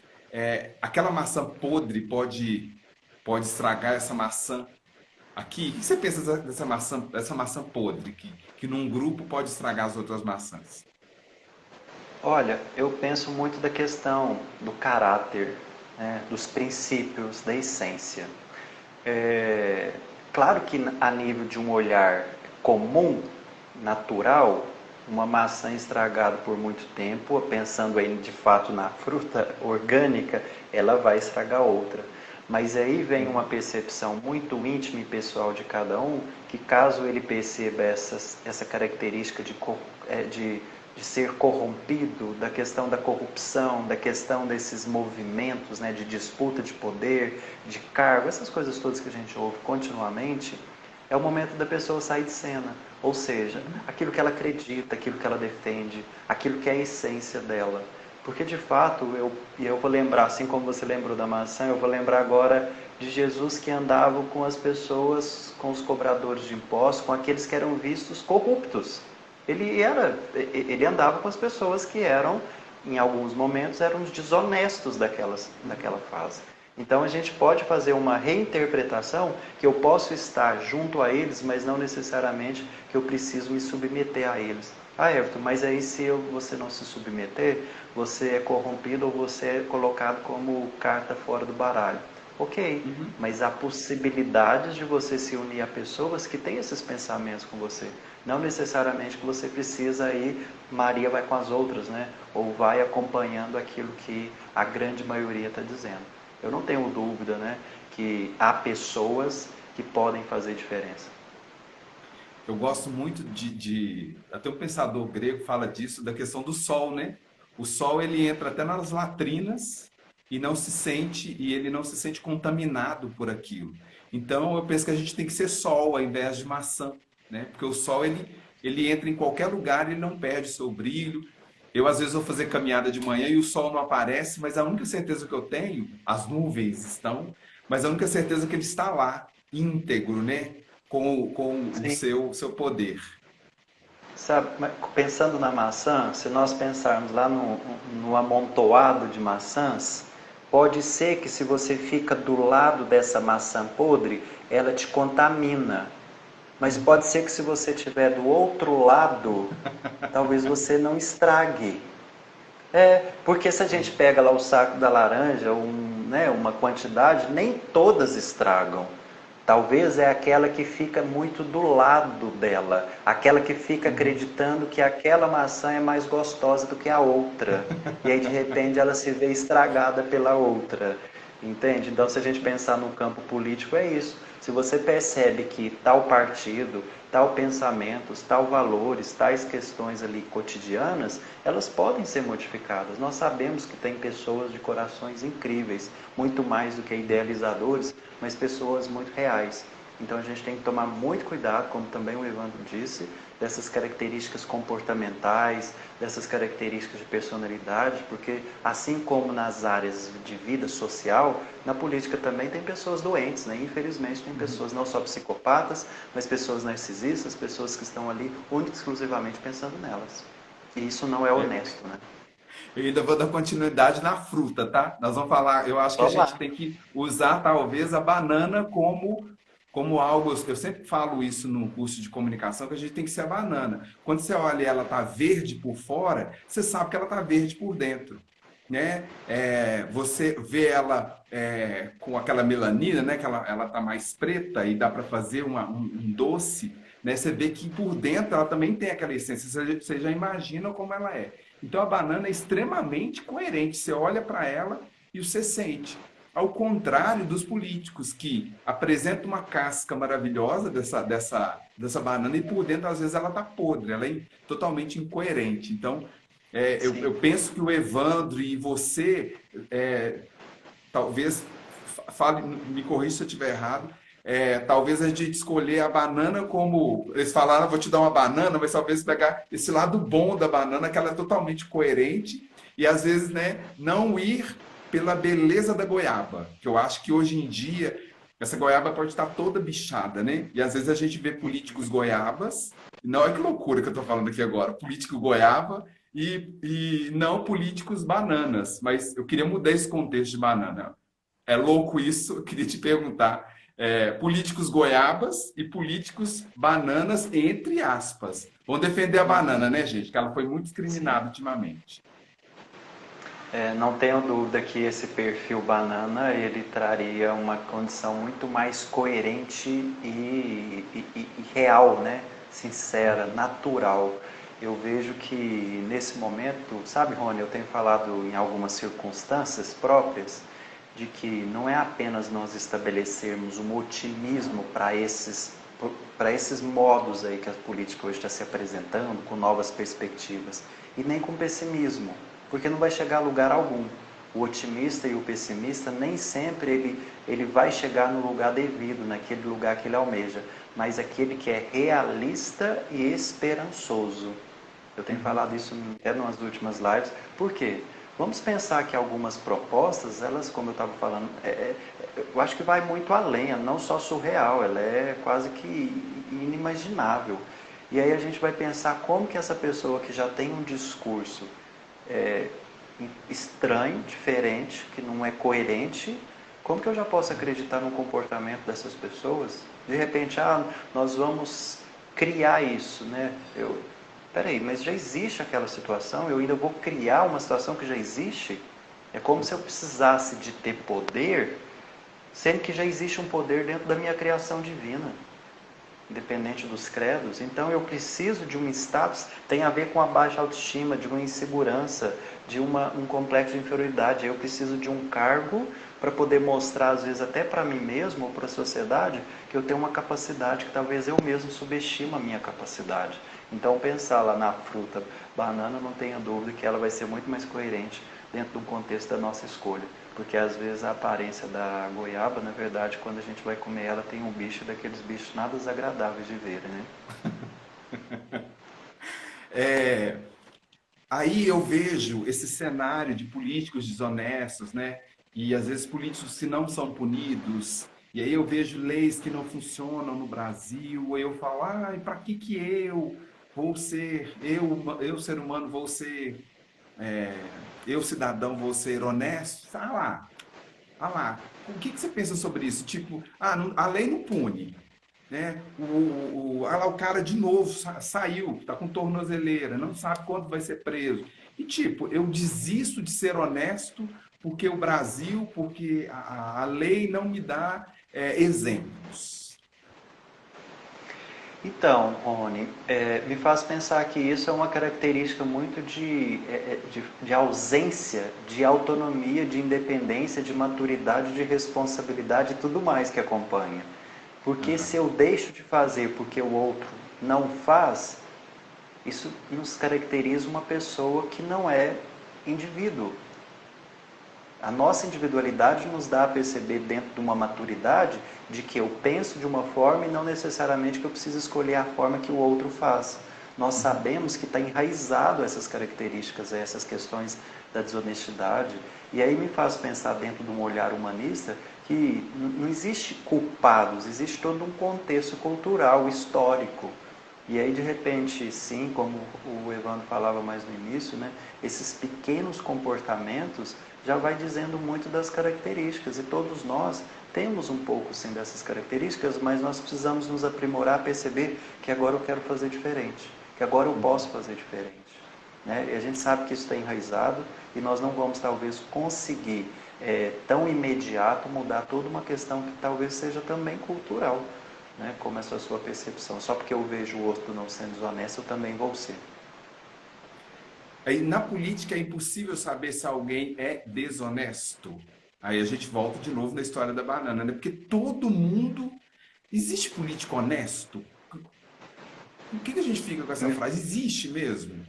aquela maçã podre pode estragar essa maçã aqui? O que você pensa dessa maçã podre que num grupo pode estragar as outras maçãs? Olha, eu penso muito da questão do caráter, né, dos princípios, da essência. Claro que a nível de um olhar comum, natural, uma maçã estragada por muito tempo, pensando aí de fato na fruta orgânica, ela vai estragar outra. Mas aí vem uma percepção muito íntima e pessoal de cada um, que caso ele perceba essa característica de ser corrompido, da questão da corrupção, da questão desses movimentos, né, de disputa de poder, de cargo, essas coisas todas que a gente ouve continuamente, é o momento da pessoa sair de cena. Ou seja, aquilo que ela acredita, aquilo que ela defende, aquilo que é a essência dela. Porque de fato, eu vou lembrar, assim como você lembrou da maçã, eu vou lembrar agora de Jesus que andava com as pessoas, com os cobradores de impostos, com aqueles que eram vistos corruptos. Ele andava com as pessoas que eram, em alguns momentos, eram os desonestos daquela fase. Então a gente pode fazer uma reinterpretação que eu posso estar junto a eles, mas não necessariamente que eu preciso me submeter a eles. Ah, Everton, mas aí se você não se submeter, você é corrompido ou você é colocado como carta fora do baralho. Ok, mas há possibilidades de você se unir a pessoas que têm esses pensamentos com você. Não necessariamente que você precisa ir, Maria vai com as outras, né? Ou vai acompanhando aquilo que a grande maioria está dizendo. Eu não tenho dúvida, né, que há pessoas que podem fazer diferença. Eu gosto muito até um pensador grego fala disso, da questão do sol, né? O sol ele entra até nas latrinas e ele não se sente contaminado por aquilo. Então eu penso que a gente tem que ser sol ao invés de maçã, né? Porque o sol ele entra em qualquer lugar e ele não perde seu brilho. Eu às vezes vou fazer caminhada de manhã e o sol não aparece, mas a única certeza que eu tenho, as nuvens estão, mas a única certeza é que ele está lá, íntegro, né? Com o Sim. seu poder. Sabe, pensando na maçã, se nós pensarmos lá no amontoado de maçãs, pode ser que se você fica do lado dessa maçã podre, ela te contamina. Mas pode ser que se você estiver do outro lado, talvez você não estrague. Porque se a gente pega lá o saco da laranja, uma quantidade, nem todas estragam. Talvez é aquela que fica muito do lado dela, aquela que fica acreditando que aquela maçã é mais gostosa do que a outra. E aí de repente ela se vê estragada pela outra. Entende? Então, se a gente pensar no campo político, é isso. Se você percebe que tal partido, tal pensamentos, tal valores, tais questões ali cotidianas, elas podem ser modificadas. Nós sabemos que tem pessoas de corações incríveis, muito mais do que idealizadores, mas pessoas muito reais. Então a gente tem que tomar muito cuidado, como também o Evandro disse, dessas características comportamentais, dessas características de personalidade, porque assim como nas áreas de vida social, na política também tem pessoas doentes, né? Infelizmente tem pessoas não só psicopatas, mas pessoas narcisistas, pessoas que estão ali única e exclusivamente pensando nelas. E isso não é honesto, né? Eu ainda vou dar continuidade na fruta, tá? Nós vamos falar, eu acho que a Vamos gente lá. tem que usar talvez a banana como algo, eu sempre falo isso no curso de comunicação, que a gente tem que ser a banana. Quando você olha e ela tá verde por fora, você sabe que ela tá verde por dentro, né? Você vê ela com aquela melanina, né? Que ela tá mais preta e dá para fazer um doce, né? Você vê que por dentro ela também tem aquela essência. Você já imagina como ela é. Então a banana é extremamente coerente. Você olha para ela e você sente. Ao contrário dos políticos que apresentam uma casca maravilhosa dessa banana e por dentro, às vezes, ela está podre, ela é totalmente incoerente. Então, eu Sim. penso que o Evandro e você, talvez, fale, me corrija se eu estiver errado, talvez a gente escolher a banana como. Eles falaram, vou te dar uma banana, mas talvez pegar esse lado bom da banana, que ela é totalmente coerente, e às vezes, né, não ir pela beleza da goiaba, que eu acho que hoje em dia essa goiaba pode estar toda bichada, né? E às vezes a gente vê políticos goiabas, não é que loucura que eu estou falando aqui agora, político goiaba e não políticos bananas, mas eu queria mudar esse contexto de banana. É louco isso, eu queria te perguntar. Políticos goiabas e políticos bananas, entre aspas. Vamos defender a banana, né, gente? Que ela foi muito Sim. discriminada ultimamente. Não tenho dúvida que esse perfil banana ele traria uma condição muito mais coerente e real, né? Sincera, natural. Eu vejo que nesse momento, sabe, Rony, eu tenho falado em algumas circunstâncias próprias de que não é apenas nós estabelecermos um otimismo para esses modos aí que a política hoje está se apresentando, com novas perspectivas, e nem com pessimismo, porque não vai chegar a lugar algum. O otimista e o pessimista nem sempre ele vai chegar no lugar devido, naquele lugar que ele almeja, mas aquele que é realista e esperançoso. Eu tenho falado isso até nas últimas lives. Por quê? Vamos pensar que algumas propostas, elas, como eu estava falando, eu acho que vai muito além, não só surreal, ela é quase que inimaginável. E aí a gente vai pensar como que essa pessoa que já tem um discurso é, estranho, diferente, que não é coerente, como que eu já posso acreditar no comportamento dessas pessoas? De repente, nós vamos criar isso, né? Peraí, mas já existe aquela situação, eu ainda vou criar uma situação que já existe? É como se eu precisasse de ter poder, sendo que já existe um poder dentro da minha criação divina, independente dos credos. Então eu preciso de um status, tem a ver com a baixa autoestima, de uma insegurança, de um complexo de inferioridade. Eu preciso de um cargo para poder mostrar, às vezes até para mim mesmo ou para a sociedade, que eu tenho uma capacidade que talvez eu mesmo subestimo a minha capacidade. Então pensar lá na fruta banana, não tenha dúvida que ela vai ser muito mais coerente dentro do contexto da nossa escolha. Porque às vezes a aparência da goiaba, na verdade, quando a gente vai comer ela, tem um bicho daqueles bichos nada desagradáveis de ver, né? É, Aí eu vejo esse cenário de políticos desonestos, né? E às vezes políticos que não são punidos. E aí eu vejo leis que não funcionam no Brasil. Aí eu falo, para que eu vou ser, eu ser humano, vou ser, eu cidadão, vou ser honesto? Ah lá. O que você pensa sobre isso? Tipo, a lei não pune, né? Lá, o cara de novo saiu, tá com tornozeleira, não sabe quando vai ser preso. E tipo, eu desisto de ser honesto porque o Brasil, porque a lei não me dá exemplos. Então, Rony, me faz pensar que isso é uma característica muito de ausência de autonomia, de independência, de maturidade, de responsabilidade e tudo mais que acompanha. Porque se eu deixo de fazer porque o outro não faz, isso nos caracteriza uma pessoa que não é indivíduo. A nossa individualidade nos dá a perceber dentro de uma maturidade de que eu penso de uma forma e não necessariamente que eu preciso escolher a forma que o outro faz. Nós sabemos que está enraizado essas características, essas questões da desonestidade. E aí me faz pensar dentro de um olhar humanista que não existe culpados, existe todo um contexto cultural, histórico. E aí, de repente, sim, como o Evandro falava mais no início, né, esses pequenos comportamentos já vai dizendo muito das características. E todos nós temos um pouco, sim, dessas características, mas nós precisamos nos aprimorar, perceber que agora eu quero fazer diferente, que agora eu posso fazer diferente. Né? E a gente sabe que isso está enraizado e nós não vamos, talvez, conseguir, tão imediato, mudar toda uma questão que talvez seja também cultural. Né? Como essa sua percepção. Só porque eu vejo o outro não sendo desonesto, eu também vou ser. Aí, na política é impossível saber se alguém é desonesto. Aí a gente volta de novo na história da banana, né? Porque todo mundo... Existe político honesto? O que a gente fica com essa frase? Existe mesmo?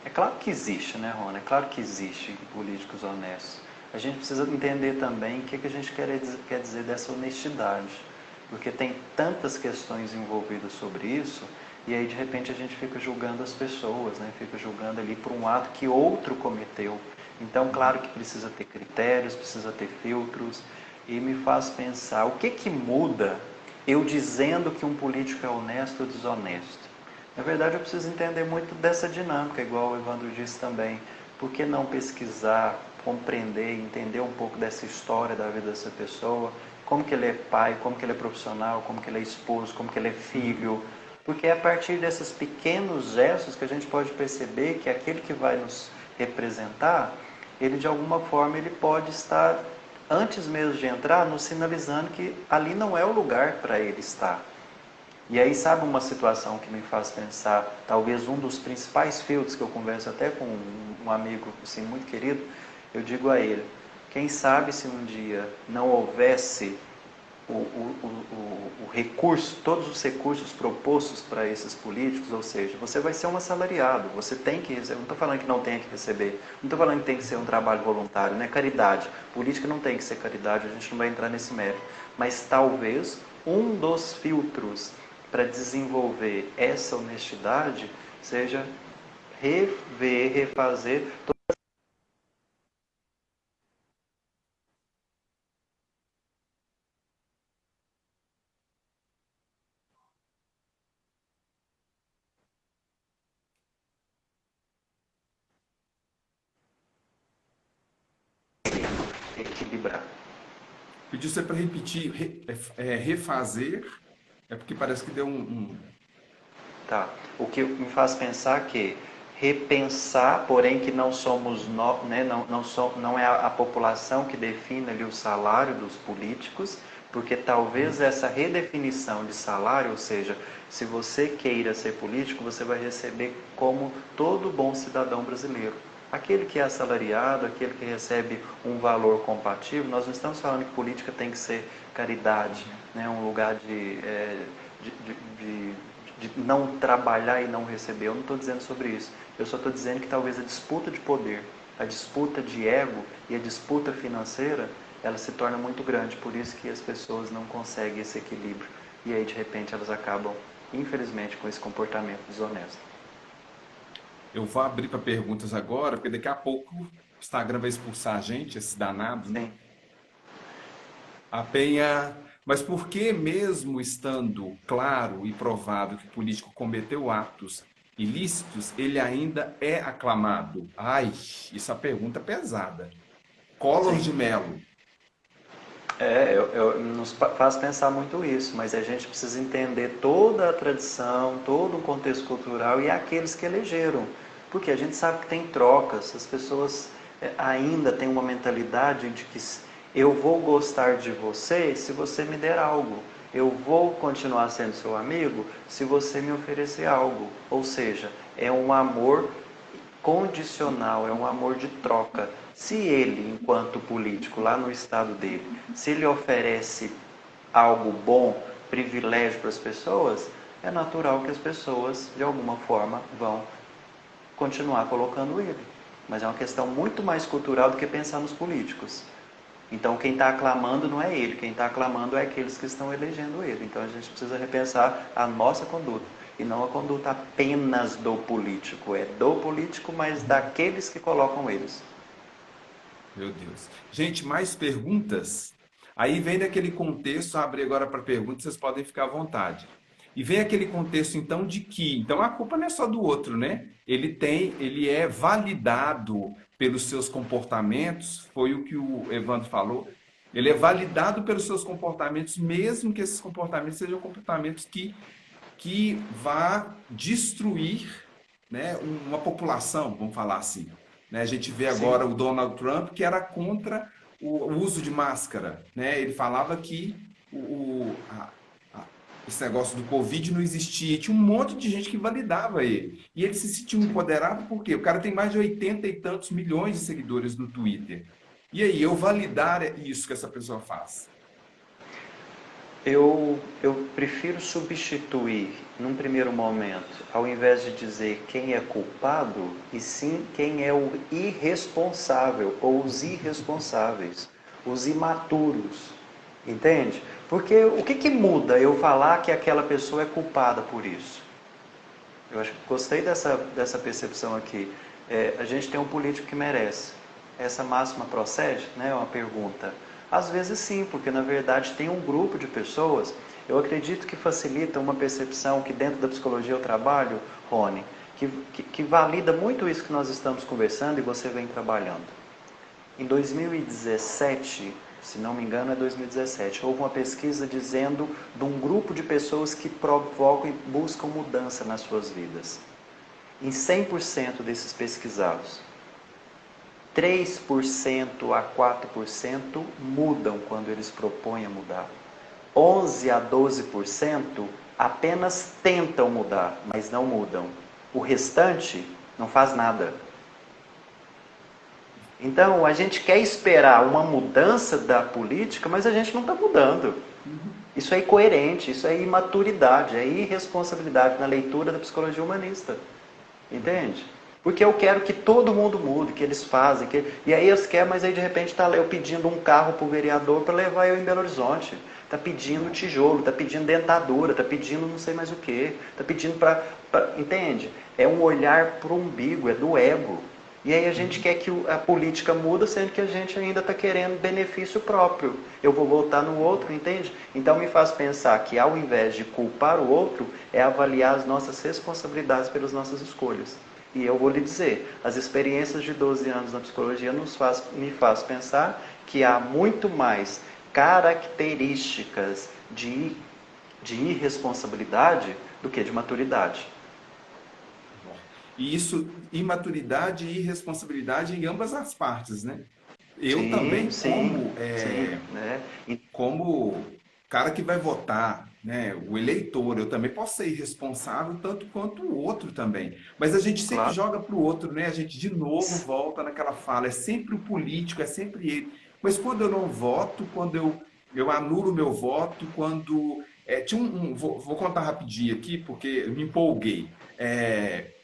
É claro que existe, né, Rona? É claro que existe políticos honestos. A gente precisa entender também o que a gente quer dizer dessa honestidade. Porque tem tantas questões envolvidas sobre isso, e aí de repente a gente fica julgando as pessoas, né? Fica julgando ali por um ato que outro cometeu. Então, claro que precisa ter critérios, precisa ter filtros, e me faz pensar, o que muda eu dizendo que um político é honesto ou desonesto? Na verdade, eu preciso entender muito dessa dinâmica, igual o Evandro disse também. Por que não pesquisar, compreender, entender um pouco dessa história da vida dessa pessoa? Como que ele é pai, como que ele é profissional, como que ele é esposo, como que ele é filho? Porque é a partir desses pequenos gestos que a gente pode perceber que aquele que vai nos representar, ele de alguma forma ele pode estar, antes mesmo de entrar, nos sinalizando que ali não é o lugar para ele estar. E aí, sabe uma situação que me faz pensar, talvez um dos principais filtros que eu converso até com um amigo assim, muito querido, eu digo a ele, quem sabe se um dia não houvesse o recurso, todos os recursos propostos para esses políticos, ou seja, você vai ser um assalariado, você tem que receber, não estou falando que não tenha que receber, não estou falando que tem que ser um trabalho voluntário, não é caridade, política não tem que ser caridade, a gente não vai entrar nesse mérito, mas talvez um dos filtros para desenvolver essa honestidade seja rever, refazer equilibrar. Pediu você para repetir, refazer, é porque parece que deu Tá. O que me faz pensar que repensar, porém que não somos nós, né, não é a população que define ali o salário dos políticos, porque talvez essa redefinição de salário, ou seja, se você queira ser político, você vai receber como todo bom cidadão brasileiro. Aquele que é assalariado, aquele que recebe um valor compatível, nós não estamos falando que política tem que ser caridade, né, um lugar de, de, de não trabalhar e não receber. Eu não estou dizendo sobre isso. Eu só estou dizendo que talvez a disputa de poder, a disputa de ego e a disputa financeira, ela se torna muito grande. Por isso que as pessoas não conseguem esse equilíbrio. E aí, de repente, elas acabam, infelizmente, com esse comportamento desonesto. Eu vou abrir para perguntas agora, porque daqui a pouco o Instagram vai expulsar a gente, esse danado, né? Sim. A Penha. Mas por que, mesmo estando claro e provado que o político cometeu atos ilícitos, ele ainda é aclamado? Ai, isso é uma pergunta pesada. Collor Sim. de Mello. Nos faz pensar muito isso, mas a gente precisa entender toda a tradição, todo o contexto cultural e aqueles que elegeram. Porque a gente sabe que tem trocas, as pessoas ainda têm uma mentalidade de que eu vou gostar de você se você me der algo. eu vou continuar sendo seu amigo se você me oferecer algo. Ou seja, é um amor condicional, é um amor de troca. Se ele, enquanto político, lá no estado dele, se ele oferece algo bom, privilégio para as pessoas, é natural que as pessoas, de alguma forma, vão continuar colocando ele. Mas é uma questão muito mais cultural do que pensar nos políticos. Então, quem está aclamando não é ele, quem está aclamando é aqueles que estão elegendo ele. Então, a gente precisa repensar a nossa conduta, e não a conduta apenas do político. É do político, mas daqueles que colocam eles. Meu Deus. Gente, mais perguntas? Aí vem daquele contexto, abri agora para perguntas, vocês podem ficar à vontade. E vem aquele contexto, então, de que, então a culpa não é só do outro, né? Ele é validado pelos seus comportamentos, foi o que o Evandro falou. Ele é validado pelos seus comportamentos, mesmo que esses comportamentos sejam comportamentos que vá destruir, né, uma população, vamos falar assim. Né? A gente vê agora Sim. o Donald Trump, que era contra o uso de máscara. Né? Ele falava que esse negócio do Covid não existia. E tinha um monte de gente que validava ele. E ele se sentiu empoderado por quê? O cara tem mais de 80 e tantos milhões de seguidores no Twitter. E aí, eu validar isso que essa pessoa faz? Eu prefiro substituir, num primeiro momento, ao invés de dizer quem é culpado, e sim quem é o irresponsável, ou os irresponsáveis, os imaturos. Entende? Porque o que muda eu falar que aquela pessoa é culpada por isso? Eu acho que gostei dessa percepção aqui. A gente tem um político que merece. Essa máxima procede? Né? É uma pergunta. Às vezes sim, porque na verdade tem um grupo de pessoas, eu acredito que facilita uma percepção que dentro da psicologia eu trabalho, Rony, que valida muito isso que nós estamos conversando e você vem trabalhando. Em 2017, se não me engano é 2017, houve uma pesquisa dizendo de um grupo de pessoas que provocam e buscam mudança nas suas vidas. Em 100% desses pesquisados, 3% a 4% mudam quando eles propõem a mudar. 11 a 12% apenas tentam mudar, mas não mudam. O restante não faz nada. Então, a gente quer esperar uma mudança da política, mas a gente não está mudando. Isso é incoerente, isso é imaturidade, é irresponsabilidade na leitura da psicologia humanista. Entende? Porque eu quero que todo mundo mude, que eles fazem. E aí eles querem, mas aí de repente está eu pedindo um carro para o vereador para levar eu em Belo Horizonte. Está pedindo tijolo, está pedindo dentadura, está pedindo não sei mais o que. Está pedindo para... Entende? É um olhar para o umbigo, é do ego. E aí a gente quer que a política muda, sendo que a gente ainda está querendo benefício próprio. Eu vou votar no outro, entende? Então me faz pensar que ao invés de culpar o outro, é avaliar as nossas responsabilidades pelas nossas escolhas. E eu vou lhe dizer, as experiências de 12 anos na psicologia me faz pensar que há muito mais características de irresponsabilidade do que de maturidade. E isso, imaturidade e irresponsabilidade em ambas as partes, né? Eu Sim, também, sim, sim, né? como cara que vai votar, né, o eleitor, eu também posso ser irresponsável tanto quanto o outro também. Mas a gente sempre Claro. joga para o outro, né? A gente de novo volta naquela fala, é sempre o político, é sempre ele. Mas quando eu não voto, quando eu anulo o meu voto, quando... vou contar rapidinho aqui, porque eu me empolguei.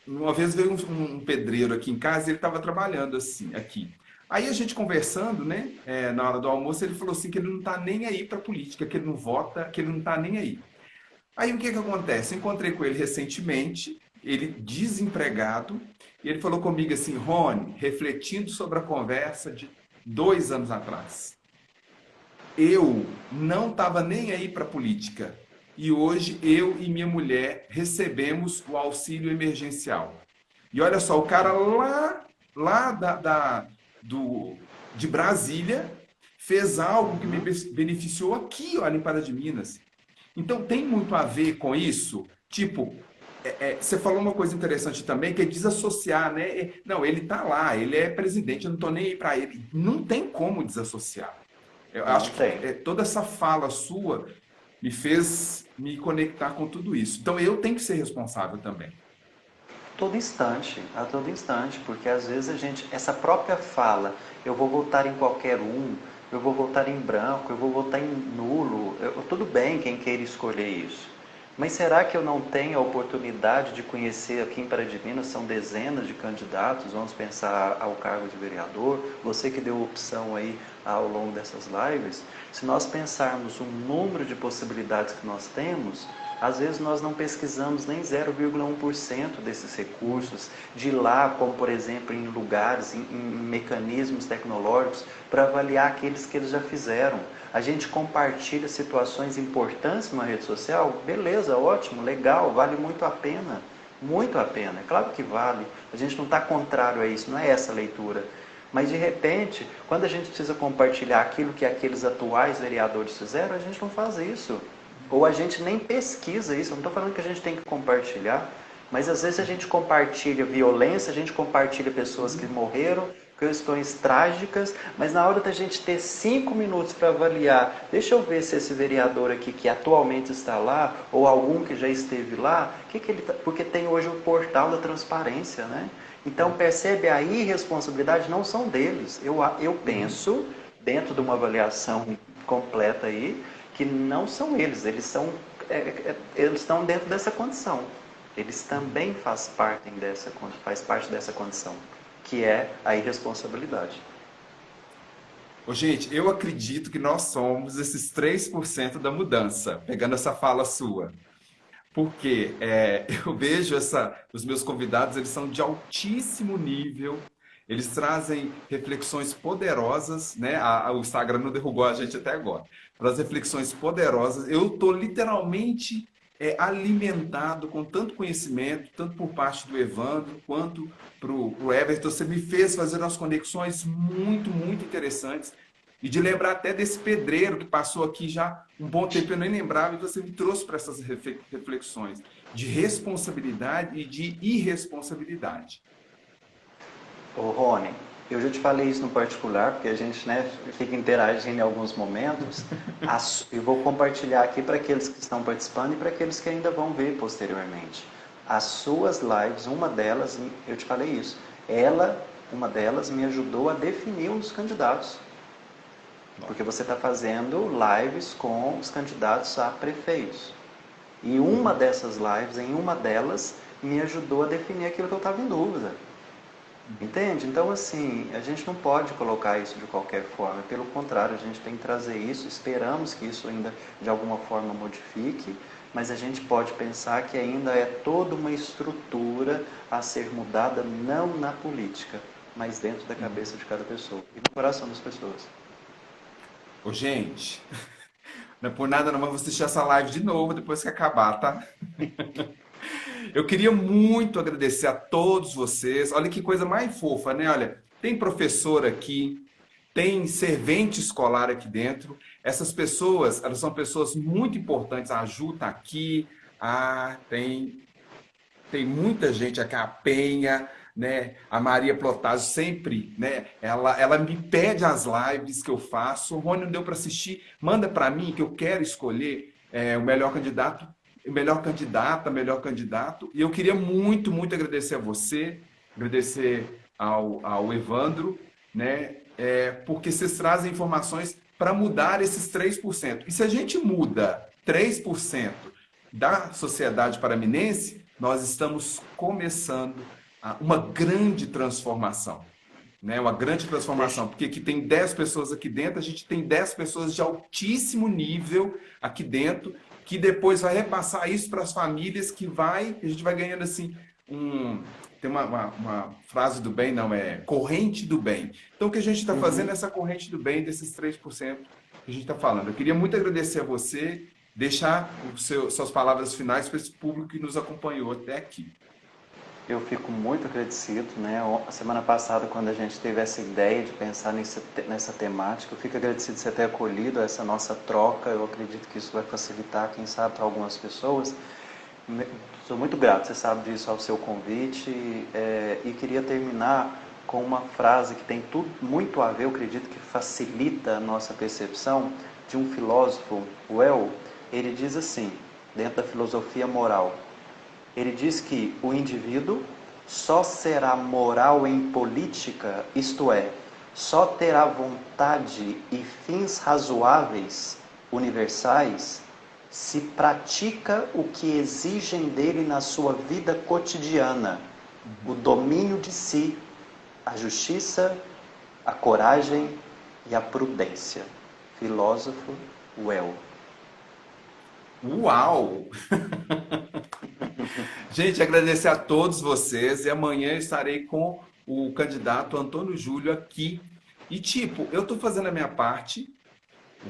Uma vez veio um pedreiro aqui em casa e ele estava trabalhando assim, aqui. Aí a gente conversando, né, na hora do almoço, ele falou assim que ele não está nem aí para política, que ele não vota, que ele não está nem aí. Aí o que acontece? Eu encontrei com ele recentemente, ele desempregado, e ele falou comigo assim, Rony, refletindo sobre a conversa de 2 anos atrás. Eu não estava nem aí para política. E hoje eu e minha mulher recebemos o auxílio emergencial. E olha só, o cara lá de Brasília fez algo que me beneficiou aqui, olha, em Pará de Minas. Então tem muito a ver com isso. Tipo, você falou uma coisa interessante também, que é desassociar, né? Não, ele está lá, ele é presidente, eu não estou nem aí para ele. Não tem como desassociar. Eu Não acho que tem. toda essa fala sua me fez me conectar com tudo isso. Então eu tenho que ser responsável também. A todo instante, porque às vezes essa própria fala, eu vou votar em qualquer um, eu vou votar em branco, eu vou votar em nulo, tudo bem quem queira escolher isso. Mas será que eu não tenho a oportunidade de conhecer aqui em Paradiminas, são dezenas de candidatos, vamos pensar ao cargo de vereador, você que deu opção aí ao longo dessas lives, se nós pensarmos o número de possibilidades que nós temos, às vezes nós não pesquisamos nem 0,1% desses recursos, de ir lá, como por exemplo em lugares, em mecanismos tecnológicos, para avaliar aqueles que eles já fizeram. A gente compartilha situações importantes numa rede social, beleza, ótimo, legal, vale muito a pena. Muito a pena, é claro que vale. A gente não está contrário a isso, não é essa a leitura. Mas de repente, quando a gente precisa compartilhar aquilo que aqueles atuais vereadores fizeram, a gente não faz isso. Ou a gente nem pesquisa isso. Eu não estou falando que a gente tem que compartilhar, mas às vezes a gente compartilha violência, a gente compartilha pessoas que morreram, questões trágicas, mas na hora da gente ter 5 minutos para avaliar, deixa eu ver se esse vereador aqui que atualmente está lá, ou algum que já esteve lá, porque tem hoje o portal da transparência, né? Então percebe, a irresponsabilidade não são deles. Eu penso, dentro de uma avaliação completa aí, que não são eles, eles estão dentro dessa condição. Eles também faz parte dessa condição, que é a irresponsabilidade. Ô, gente, eu acredito que nós somos esses 3% da mudança, pegando essa fala sua. Porque eu vejo os meus convidados, eles são de altíssimo nível, eles trazem reflexões poderosas, né? O Instagram não derrubou a gente até agora. Traz reflexões poderosas. Eu estou literalmente alimentado com tanto conhecimento, tanto por parte do Evandro, quanto para o Everton. Você me fez fazer umas conexões muito, muito interessantes. E de lembrar até desse pedreiro que passou aqui já um bom tempo, eu nem lembrava, e você me trouxe para essas reflexões de responsabilidade e de irresponsabilidade. Ô Rony, eu já te falei isso no particular, porque a gente, né, fica interagindo em alguns momentos. Eu vou compartilhar aqui para aqueles que estão participando e para aqueles que ainda vão ver posteriormente. As suas lives, uma delas, eu te falei isso, uma delas me ajudou a definir um dos candidatos. Porque você está fazendo lives com os candidatos a prefeitos. E uma dessas lives, em uma delas, me ajudou a definir aquilo que eu estava em dúvida. Entende? Então, assim, a gente não pode colocar isso de qualquer forma. Pelo contrário, a gente tem que trazer isso. Esperamos que isso ainda, de alguma forma, modifique. Mas a gente pode pensar que ainda é toda uma estrutura a ser mudada, não na política, mas dentro da cabeça de cada pessoa e no coração das pessoas. Ô, gente, não é por nada não, mas vou assistir essa live de novo depois que acabar, tá? Eu queria muito agradecer a todos vocês. Olha que coisa mais fofa, né? Olha, tem professor aqui, tem servente escolar aqui dentro. Essas pessoas, elas são pessoas muito importantes. A Ju tá aqui, tem muita gente aqui, a Penha, né? A Maria Protásio sempre, né? Ela me pede as lives que eu faço. O Rony não deu para assistir, manda para mim que eu quero escolher o melhor candidato, melhor candidata, melhor candidato. E eu queria muito, muito agradecer a você, agradecer ao Evandro, né? Porque vocês trazem informações para mudar esses 3%. E se a gente muda 3% da sociedade paraminense, nós estamos começando uma grande transformação. Né? Uma grande transformação, porque aqui tem 10 pessoas aqui dentro, a gente tem 10 pessoas de altíssimo nível aqui dentro, que depois vai repassar isso para as famílias, a gente vai ganhando assim, tem uma frase do bem, não, corrente do bem. Então o que a gente está fazendo é essa corrente do bem desses 3% que a gente está falando. Eu queria muito agradecer a você, deixar suas palavras finais para esse público que nos acompanhou até aqui. Eu fico muito agradecido, né? A semana passada, quando a gente teve essa ideia de pensar nessa temática, eu fico agradecido de você ter acolhido essa nossa troca. Eu acredito que isso vai facilitar, quem sabe, para algumas pessoas. Sou muito grato, você sabe disso, ao seu convite. E queria terminar com uma frase que tem tudo muito a ver, eu acredito que facilita a nossa percepção, de um filósofo, Well, ele diz assim, dentro da filosofia moral, ele diz que o indivíduo só será moral em política, isto é, só terá vontade e fins razoáveis, universais, se pratica o que exigem dele na sua vida cotidiana, o domínio de si, a justiça, a coragem e a prudência. Filósofo Well. Uau! Gente, agradecer a todos vocês e amanhã estarei com o candidato Antônio Júlio aqui. E tipo, eu estou fazendo a minha parte,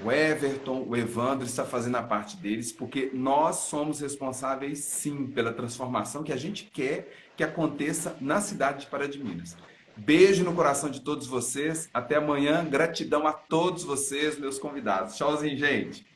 o Everton, o Evandro está fazendo a parte deles, porque nós somos responsáveis sim pela transformação que a gente quer que aconteça na cidade de Pará de Minas. Beijo no coração de todos vocês, até amanhã, gratidão a todos vocês, meus convidados. Tchauzinho, gente!